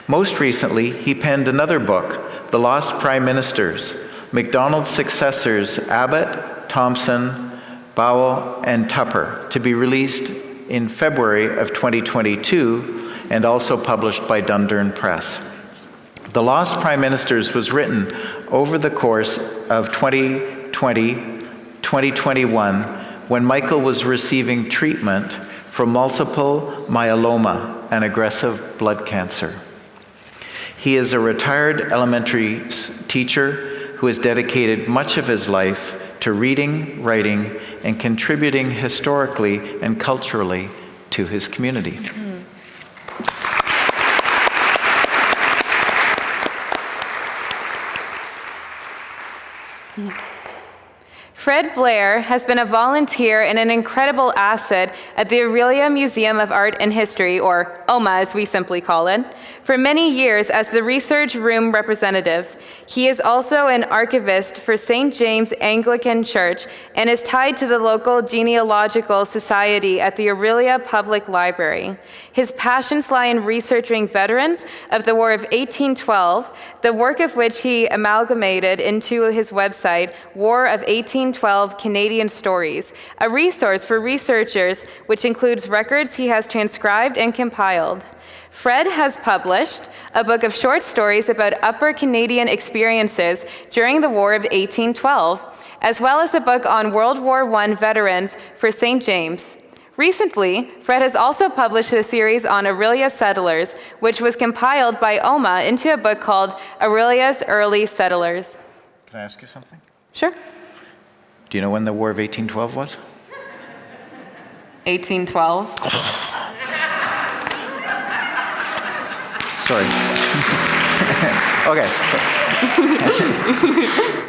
S1: Most recently, he penned another book, The Lost Prime Ministers, Macdonald's successors Abbott, Thompson, Bowell, and Tupper, to be released in February of 2022 and also published by Dundurn Press. The Lost Prime Ministers was written over the course of 2020-2021 when Michael was receiving treatment for multiple myeloma, an aggressive blood cancer. He is a retired elementary teacher who has dedicated much of his life to reading, writing, and contributing historically and culturally to his community.
S2: Fred Blair has been a volunteer and an incredible asset at the Orillia Museum of Art and History, or OMAH as we simply call it, for many years as the research room representative. He is also an archivist for St. James Anglican Church and is tied to the local genealogical society at the Orillia Public Library. His passions lie in researching veterans of the War of 1812, the work of which he amalgamated into his website, War of 1812 Canadian Stories, a resource for researchers which includes records he has transcribed and compiled. Fred has published a book of short stories about Upper Canadian experiences during the War of 1812, as well as a book on World War I veterans for St. James. Recently, Fred has also published a series on Orillia settlers, which was compiled by OMAH into a book called Orillia's Early Settlers.
S1: Can I ask you something?
S2: Sure.
S1: Do you know when the War of 1812 was?
S2: 1812.
S1: Sorry. Okay.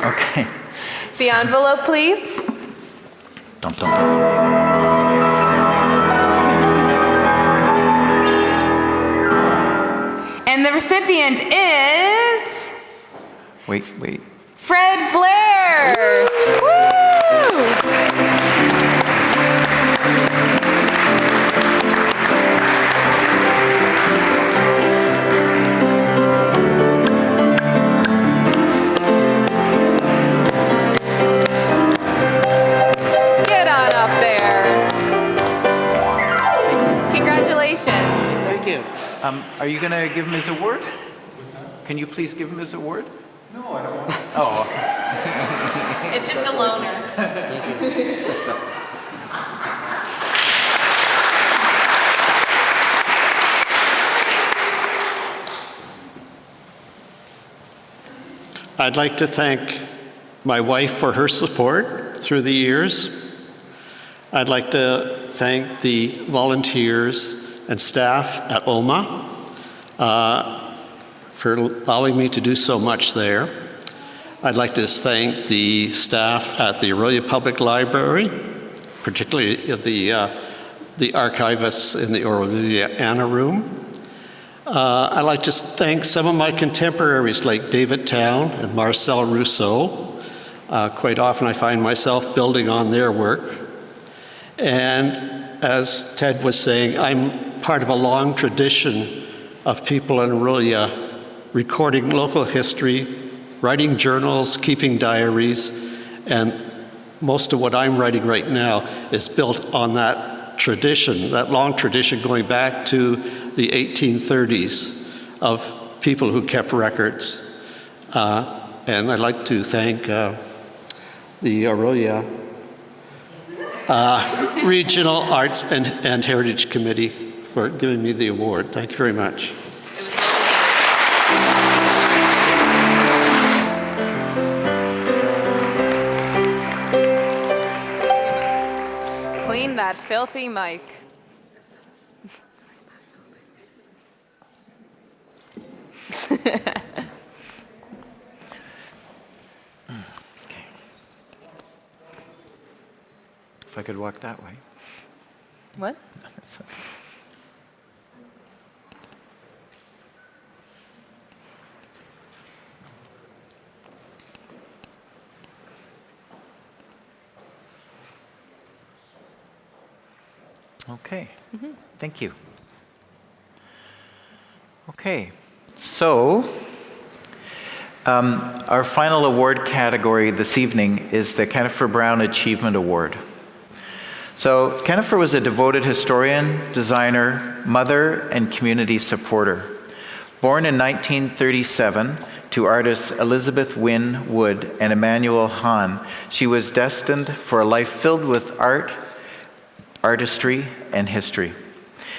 S1: Okay.
S2: The envelope, please.
S1: Dum, dum, dum.
S2: And the recipient is
S1: Wait.
S2: Fred Blair. Woo! Get on up there. Congratulations.
S1: Thank you. Are you going to give him his award? Can you please give him his award?
S10: No, I don't want to.
S1: Oh.
S2: It's just a loaner.
S11: I'd like to thank my wife for her support through the years. I'd like to thank the volunteers and staff at OMAH for allowing me to do so much there. I'd like to thank the staff at the Orillia Public Library, particularly the archivists in the Orillia Anna Room. I'd like to thank some of my contemporaries like David Town and Marcel Rousseau. Quite often I find myself building on their work. And as Ted was saying, I'm part of a long tradition of people in Orillia recording local history, writing journals, keeping diaries, and most of what I'm writing right now is built on that tradition, that long tradition going back to the 1830s of people who kept records. And I'd like to thank the Orillia Regional Arts and Heritage Committee for giving me the award. Thank you very much.
S2: Clean that filthy mic.
S1: If I could walk that way.
S2: What?
S1: Okay. Thank you. Okay. So, our final award category this evening is the Kennifer Brown Achievement Award. So, Kennifer was a devoted historian, designer, mother, and community supporter. Born in 1937 to artists Elizabeth Wynne Wood and Emmanuel Hahn, she was destined for a life filled with art, artistry, and history.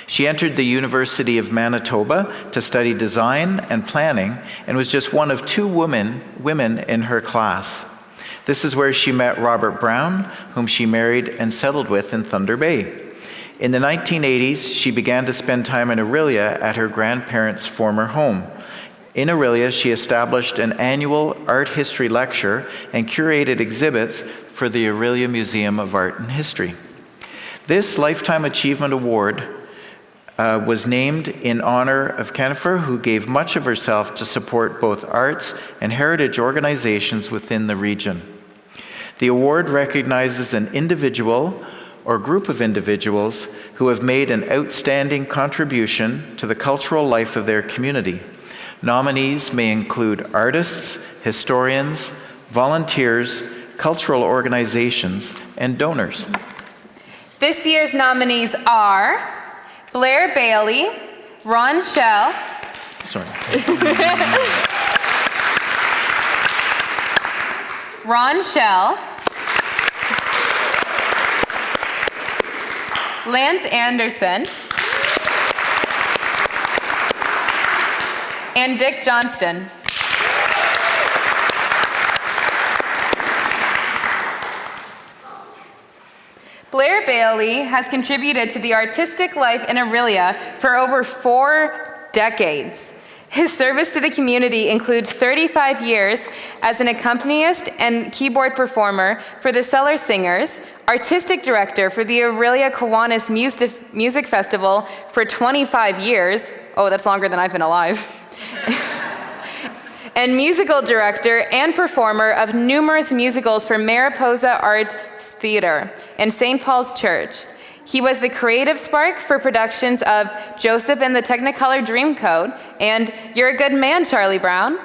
S1: She entered the University of Manitoba to study design and planning and was just one of two women in her class. This is where she met Robert Brown, whom she married and settled with in Thunder Bay. In the 1980s, she began to spend time in Orillia at her grandparents' former home. In Orillia, she established an annual art history lecture and curated exhibits for the Orillia Museum of Art and History. This Lifetime Achievement Award was named in honor of Kennifer, who gave much of herself to support both arts and heritage organizations within the region. The award recognizes an individual or group of individuals who have made an outstanding contribution to the cultural life of their community. Nominees may include artists, historians, volunteers, cultural organizations, and donors.
S2: This year's nominees are Blair Bailey, Ron Schell, Ron Schell, Lance Anderson, and Dick Johnston. Blair Bailey has contributed to the artistic life in Orillia for over 4 decades. His service to the community includes 35 years as an accompanist and keyboard performer for the Cellar Singers, artistic director for the Orillia Kiwanis Music Festival for 25 years. Oh, that's longer than I've been alive. And musical director and performer of numerous musicals for Mariposa Arts Theatre and St. Paul's Church. He was the creative spark for productions of Joseph and the Technicolor Dreamcoat and You're a Good Man, Charlie Brown,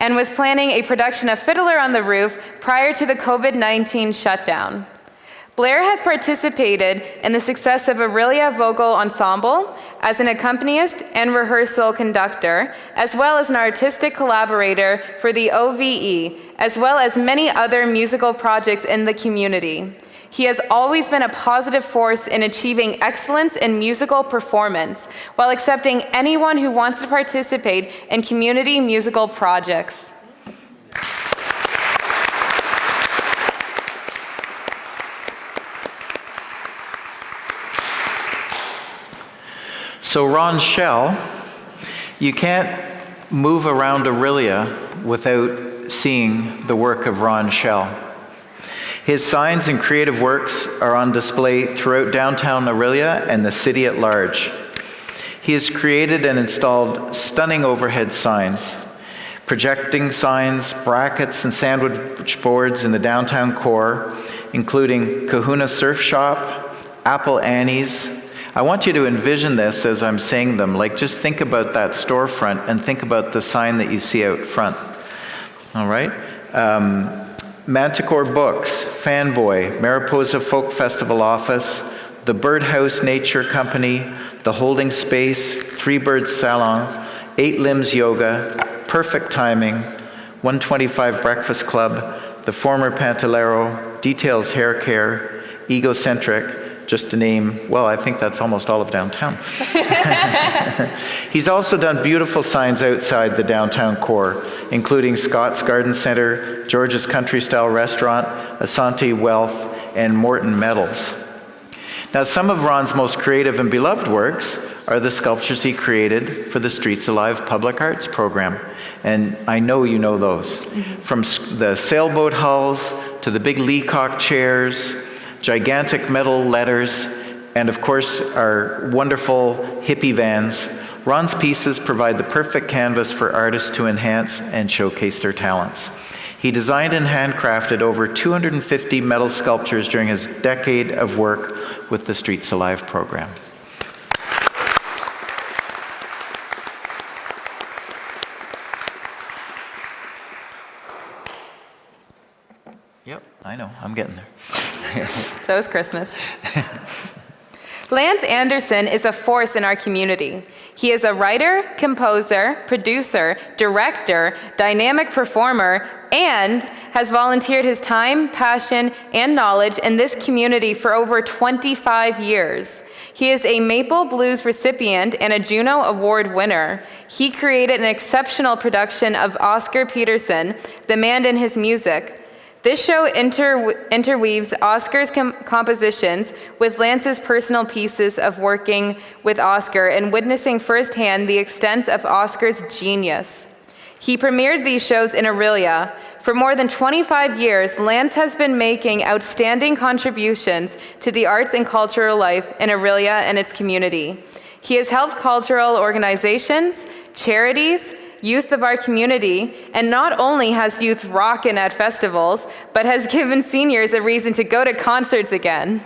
S2: and was planning a production of Fiddler on the Roof prior to the COVID-19 shutdown. Blair has participated in the success of Orillia Vocal Ensemble as an accompanist and rehearsal conductor, as well as an artistic collaborator for the OVE, as well as many other musical projects in the community. He has always been a positive force in achieving excellence in musical performance, while accepting anyone who wants to participate in community musical projects.
S1: So Ron Schell, you can't move around Orillia without seeing the work of Ron Schell. His signs and creative works are on display throughout downtown Orillia and the city at large. He has created and installed stunning overhead signs, projecting signs, brackets, and sandwich boards in the downtown core, including Kahuna Surf Shop, Apple Annie's. I want you to envision this as I'm saying them. Like, just think about that storefront and think about the sign that you see out front. All right? Manticore Books, Fanboy, Mariposa Folk Festival Office, the Birdhouse Nature Company, the Holding Space, Three Birds Salon, 8 Limbs Yoga, Perfect Timing, 125 Breakfast Club, the Former Pantalero, Details Hair Care, Egocentric, just to name, well, I think that's almost all of downtown. He's also done beautiful signs outside the downtown core, including Scott's Garden Center, George's Country Style Restaurant, Asante Wealth, and Morton Metals. Now, some of Ron's most creative and beloved works are the sculptures he created for the Streets Alive Public Arts program. And I know you know those. From the sailboat hulls to the big Leacock chairs, gigantic metal letters, and of course our wonderful hippie vans, Ron's pieces provide the perfect canvas for artists to enhance and showcase their talents. He designed and handcrafted over 250 metal sculptures during his decade of work with the Streets Alive program. Yep, I know, I'm getting there.
S2: So is Christmas. Lance Anderson is a force in our community. He is a writer, composer, producer, director, dynamic performer, and has volunteered his time, passion, and knowledge in this community for over 25 years. He is a Maple Blues recipient and a Juno Award winner. He created an exceptional production of Oscar Peterson, The Man and His Music. This show interweaves Oscar's compositions with Lance's personal pieces of working with Oscar and witnessing firsthand the extent of Oscar's genius. He premiered these shows in Orillia. For more than 25 years, Lance has been making outstanding contributions to the arts and cultural life in Orillia and its community. He has helped cultural organizations, charities, youth of our community, and not only has youth rockin' at festivals, but has given seniors a reason to go to concerts again.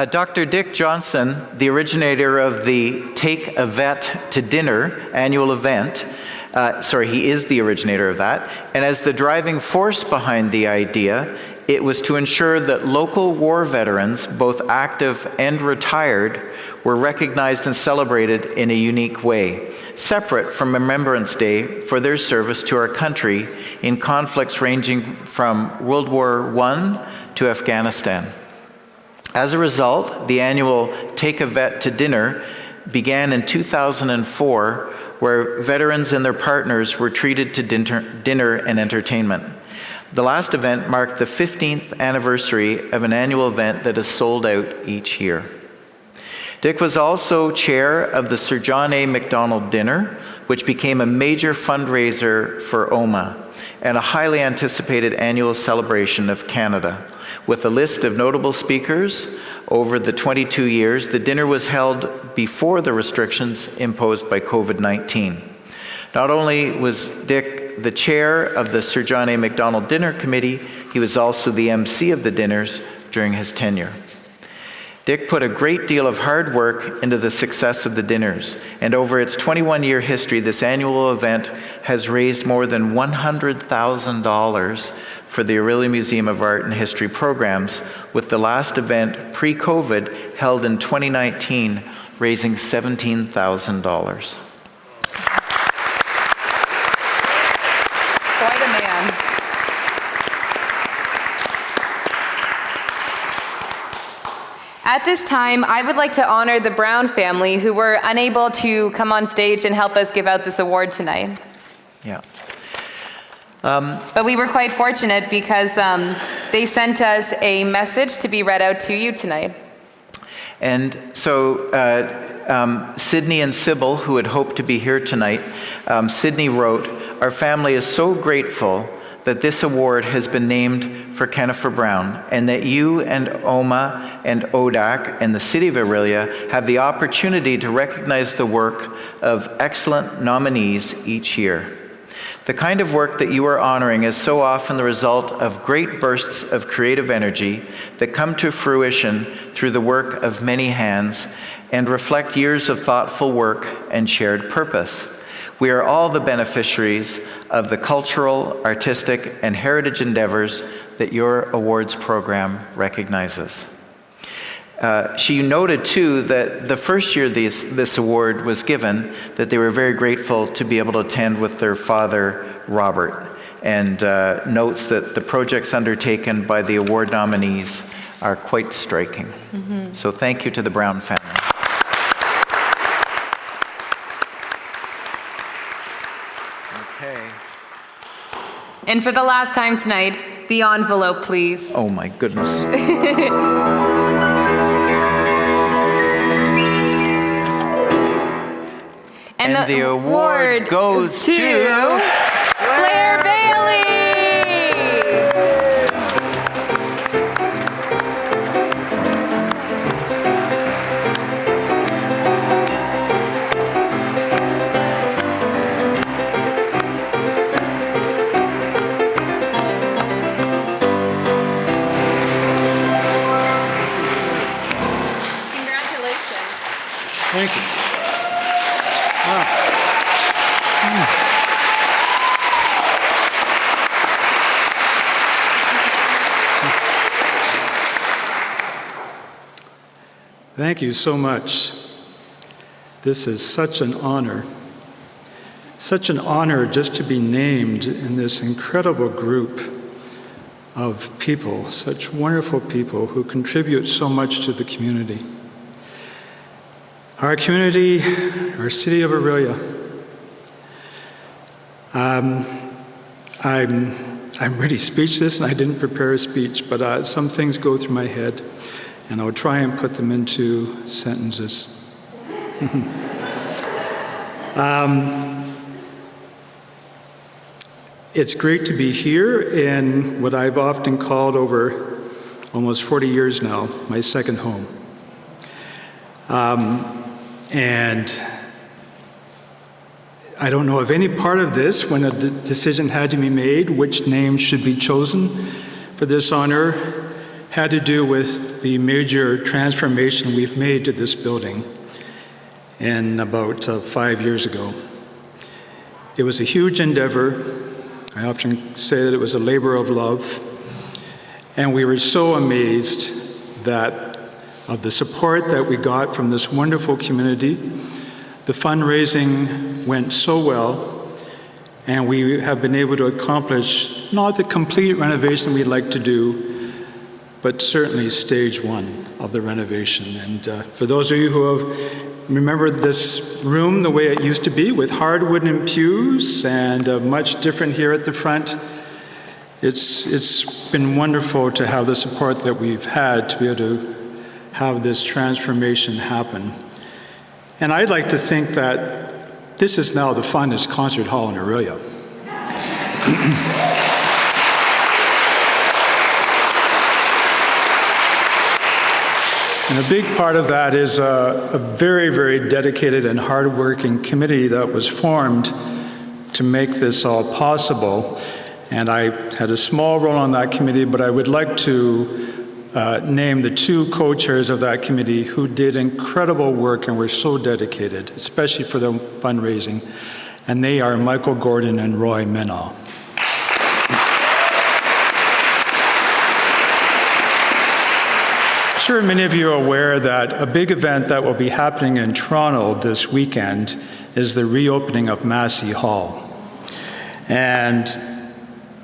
S1: Dr. Dick Johnson, the originator of the Take a Vet to Dinner annual event, he is the originator of that, and as the driving force behind the idea, it was to ensure that local war veterans, both active and retired, were recognized and celebrated in a unique way, separate from Remembrance Day for their service to our country in conflicts ranging from World War I to Afghanistan. As a result, the annual Take a Vet to Dinner began in 2004, where veterans and their partners were treated to dinner and entertainment. The last event marked the 15th anniversary of an annual event that is sold out each year. Dick was also chair of the Sir John A. Macdonald Dinner, which became a major fundraiser for OMAH and a highly anticipated annual celebration of Canada. With a list of notable speakers over the 22 years, the dinner was held before the restrictions imposed by COVID-19. Not only was Dick the chair of the Sir John A. Macdonald Dinner Committee, he was also the MC of the dinners during his tenure. Dick put a great deal of hard work into the success of the dinners, and over its 21-year history, this annual event has raised more than $100,000 for the Orillia Museum of Art and History programs, with the last event pre-COVID held in 2019, raising $17,000.
S2: Quite a man. At this time, I would like to honor the Brown family who were unable to come on stage and help us give out this award tonight.
S1: Yeah.
S2: But we were quite fortunate because they sent us a message to be read out to you tonight.
S1: And so Sydney and Sybil, who had hoped to be here tonight, Sydney wrote, "Our family is so grateful that this award has been named for Kennifer Brown, and that you and OMAH and ODAC and the City of Orillia have the opportunity to recognize the work of excellent nominees each year. The kind of work that you are honoring is so often the result of great bursts of creative energy that come to fruition through the work of many hands and reflect years of thoughtful work and shared purpose. We are all the beneficiaries of the cultural, artistic, and heritage endeavors that your awards program recognizes." She noted too that the first year this award was given, that they were very grateful to be able to attend with their father, Robert, and notes that the projects undertaken by the award nominees are quite striking. Mm-hmm. So thank you to the Brown family. Okay.
S2: And for the last time tonight, the envelope, please.
S1: Oh my goodness. And the award goes to
S2: Claire Bailey. Congratulations.
S10: Thank you.
S12: Thank you so much. This is such an honor just to be named in this incredible group of people, such wonderful people who contribute so much to the community. Our community, our city of Orillia. I'm really speechless, and I didn't prepare a speech, but some things go through my head, and I'll try and put them into sentences. It's great to be here in what I've often called over almost 40 years now, my second home. And I don't know of any part of this when a decision had to be made, which name should be chosen for this honor, had to do with the major transformation we've made to this building in about 5 years ago. It was a huge endeavor. I often say that it was a labor of love. And we were so amazed of the support that we got from this wonderful community. The fundraising went so well, and we have been able to accomplish not the complete renovation we'd like to do, but certainly stage one of the renovation. And for those of you who have remembered this room the way it used to be, with hardwood and pews, and much different here at the front, It's been wonderful to have the support that we've had to be able to have this transformation happen. And I'd like to think that this is now the finest concert hall in Orillia. And a big part of that is a very, very dedicated and hardworking committee that was formed to make this all possible. And I had a small role on that committee, but I would like to name the two co-chairs of that committee who did incredible work and were so dedicated, especially for the fundraising. And they are Michael Gordon and Roy Menow. I'm sure many of you are aware that a big event that will be happening in Toronto this weekend is the reopening of Massey Hall. And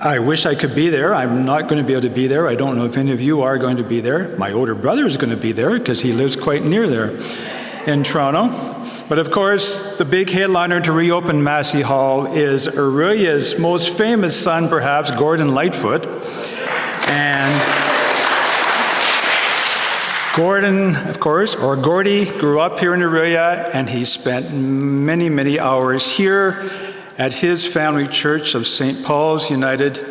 S12: I wish I could be there. I'm not going to be able to be there. I don't know if any of you are going to be there. My older brother is going to be there because he lives quite near there in Toronto. But of course, the big headliner to reopen Massey Hall is Orillia's most famous son, perhaps, Gordon Lightfoot. And Gordon, of course, or Gordy, grew up here in Orillia, and he spent many, many hours here at his family church of St. Paul's United,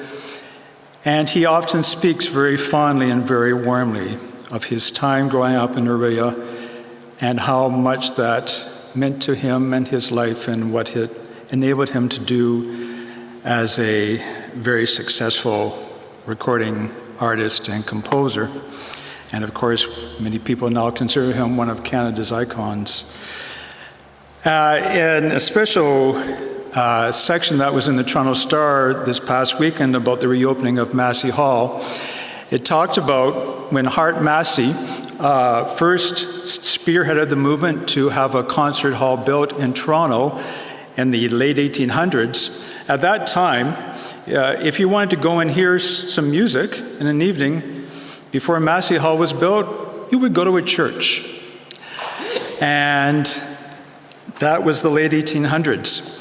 S12: and he often speaks very fondly and very warmly of his time growing up in Orillia and how much that meant to him and his life and what it enabled him to do as a very successful recording artist and composer. And of course, many people now consider him one of Canada's icons. In a special section that was in the Toronto Star this past weekend about the reopening of Massey Hall, it talked about when Hart Massey first spearheaded the movement to have a concert hall built in Toronto in the late 1800s. At that time, if you wanted to go and hear some music in an evening, before Massey Hall was built, you would go to a church. And that was the late 1800s.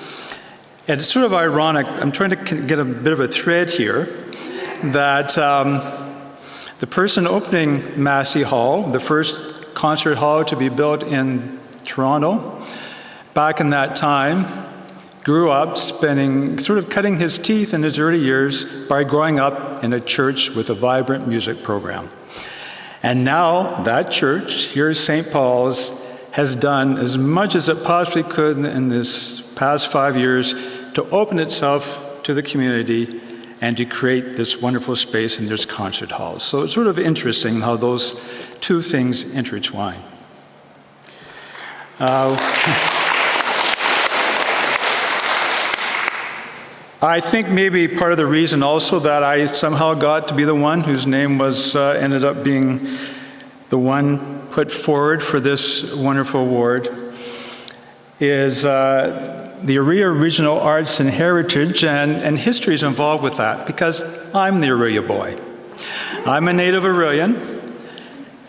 S12: And it's sort of ironic, I'm trying to get a bit of a thread here, that the person opening Massey Hall, the first concert hall to be built in Toronto, back in that time, grew up sort of cutting his teeth in his early years by growing up in a church with a vibrant music program. And now that church here, St. Paul's, has done as much as it possibly could in this past 5 years to open itself to the community and to create this wonderful space in this concert hall. So it's sort of interesting how those two things intertwine. I think maybe part of the reason also that I somehow got to be the one whose name was ended up being the one put forward for this wonderful award is the Orillia Regional Arts and Heritage, and history is involved with that because I'm the Orillia boy. I'm a native Orillian,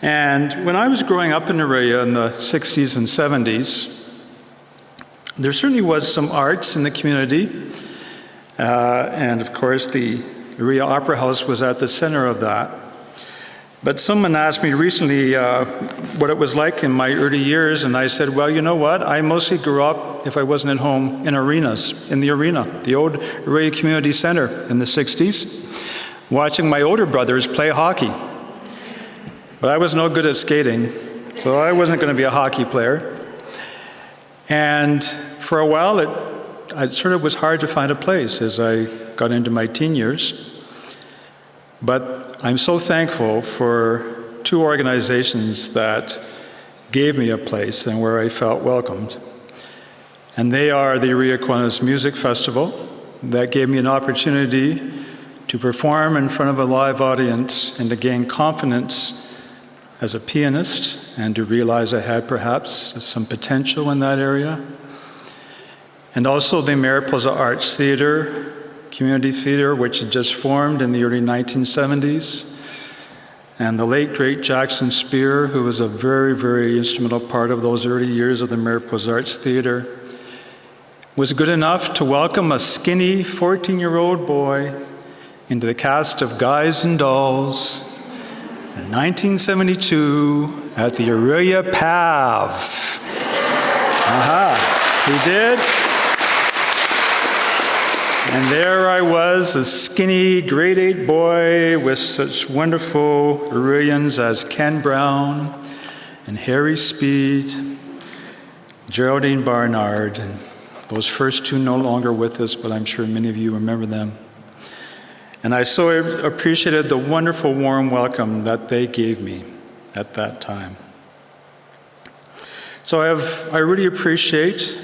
S12: and when I was growing up in Orillia in the 60s and 70s, there certainly was some arts in the community. And of course, the Orillia Opera House was at the center of that. But someone asked me recently what it was like in my early years, and I said, well, you know what? I mostly grew up, if I wasn't at home, in arenas, in the arena, the old Orillia Community Center in the 60s, watching my older brothers play hockey. But I was no good at skating, so I wasn't going to be a hockey player. And for a while, it sort of was hard to find a place as I got into my teen years. But I'm so thankful for two organizations that gave me a place and where I felt welcomed. And they are the Orillia Kiwanis Music Festival that gave me an opportunity to perform in front of a live audience and to gain confidence as a pianist and to realize I had perhaps some potential in that area. And also the Mariposa Arts Theater, community theater, which had just formed in the early 1970s. And the late, great Jackson Spear, who was a very, very instrumental part of those early years of the Mariposa Arts Theater, was good enough to welcome a skinny 14-year-old boy into the cast of Guys and Dolls in 1972 at the Orillia PAV. He did. And there I was, a skinny grade 8 boy with such wonderful Orillians as Ken Brown and Harry Speed, Geraldine Barnard, and those first two no longer with us, but I'm sure many of you remember them. And I so appreciated the wonderful warm welcome that they gave me at that time. So I really appreciate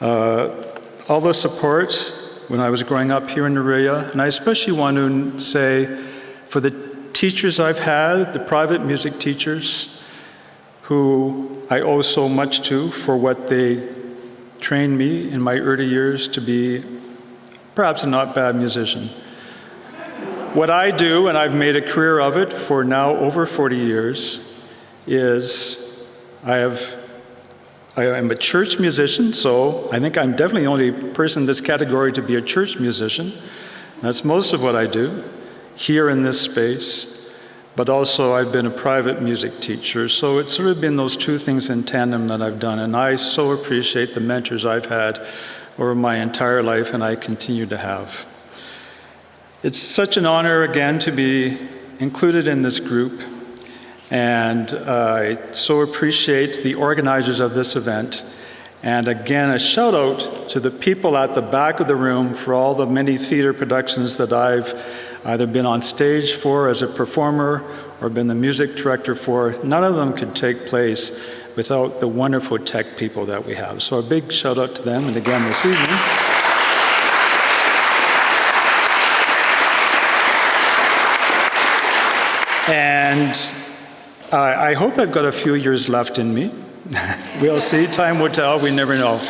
S12: all the support when I was growing up here in Orillia, and I especially want to say for the teachers I've had, the private music teachers, who I owe so much to for what they trained me in my early years to be perhaps a not bad musician. What I do, and I've made a career of it for now over 40 years, is I am a church musician, so I think I'm definitely the only person in this category to be a church musician. That's most of what I do here in this space, but also I've been a private music teacher. So it's sort of been those two things in tandem that I've done, and I so appreciate the mentors I've had over my entire life, and I continue to have. It's such an honor, again, to be included in this group. And I so appreciate the organizers of this event. And again, a shout out to the people at the back of the room for all the many theater productions that I've either been on stage for as a performer or been the music director for. None of them could take place without the wonderful tech people that we have. So a big shout out to them, and again this evening. And I hope I've got a few years left in me. We'll see, time will tell, we never know.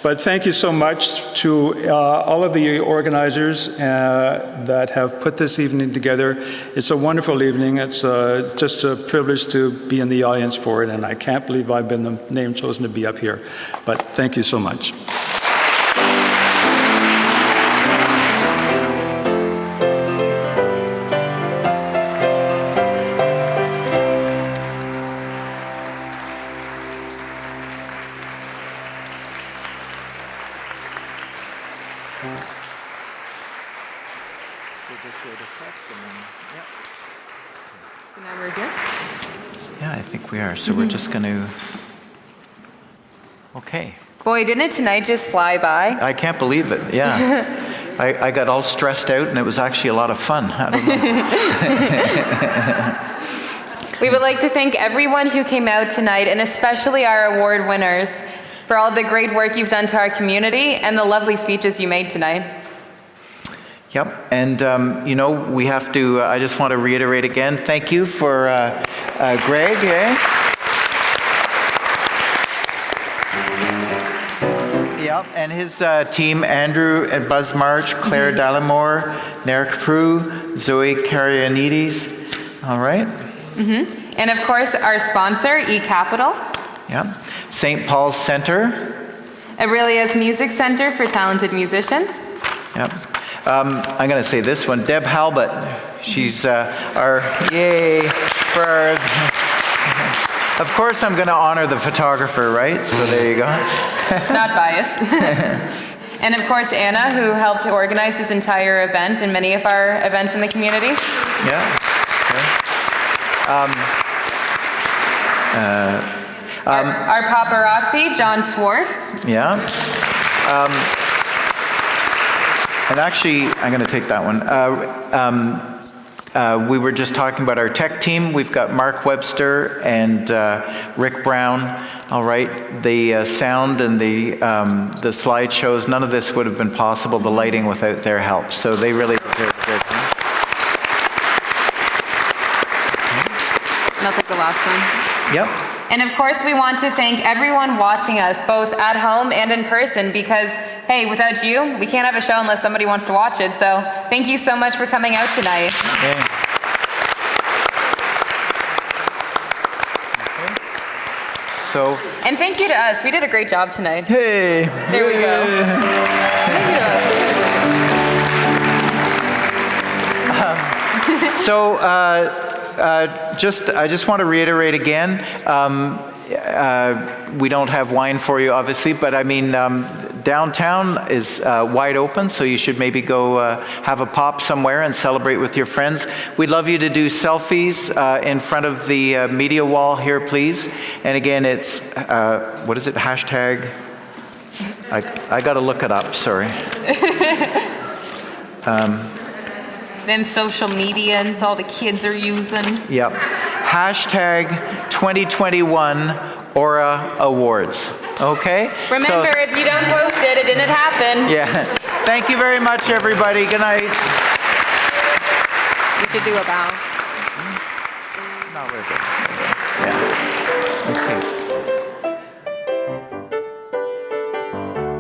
S12: But thank you so much to all of the organizers that have put this evening together. It's a wonderful evening. It's just a privilege to be in the audience for it, and I can't believe I've been the name chosen to be up here. But thank you so much.
S1: So we're just going to, okay.
S2: Boy, didn't it tonight just fly by?
S1: I can't believe it, yeah. I got all stressed out, and it was actually a lot of fun. I don't know.
S2: We would like to thank everyone who came out tonight, and especially our award winners, for all the great work you've done to our community and the lovely speeches you made tonight.
S1: Yep, and you know, we have to, I just want to reiterate again, thank you for Greg, Yep, and his team, Andrew and Buzz March, Claire Dallimore, Narek Prue, Zoe Karianides, all right?
S2: And of course, our sponsor, eCapital.
S1: Yep, St. Paul's Center.
S2: Orillia's Music Center for Talented Musicians.
S1: Yep. I'm going to say this one, Deb Halbert. She's our, yay, for our, of course I'm going to honor the photographer, right? So there you go.
S2: Not biased. And of course Anna, who helped to organize this entire event and many of our events in the community.
S1: Yeah.
S2: Our paparazzi, John Schwartz.
S1: Yeah. And actually, I'm going to take that one. We were just talking about our tech team. We've got Mark Webster and Rick Brown. All right, the sound and the slideshows, none of this would have been possible, the lighting, without their help. So they really deserve their time.
S2: And I'll take the last one.
S1: Yep.
S2: And of course, we want to thank everyone watching us, both at home and in person, because, hey, without you, we can't have a show unless somebody wants to watch it. So thank you so much for coming out tonight.
S1: Okay. So.
S2: And thank you to us. We did a great job tonight.
S1: Hey.
S2: There we go. Thank you to us.
S1: So I just want to reiterate again, we don't have wine for you, obviously, but I mean, downtown is wide open, so you should maybe go have a pop somewhere and celebrate with your friends. We'd love you to do selfies in front of the media wall here, please. And again, it's, what is it, hashtag? I got to look it up, sorry.
S2: Them social medias all the kids are using.
S1: Yep. Hashtag 2021 ORAH Awards. Okay?
S2: Remember, if you don't post it, it didn't happen.
S1: Yeah. Thank you very much, everybody. Good night.
S2: You should do a bow.
S1: No, we're good. Yeah. Okay.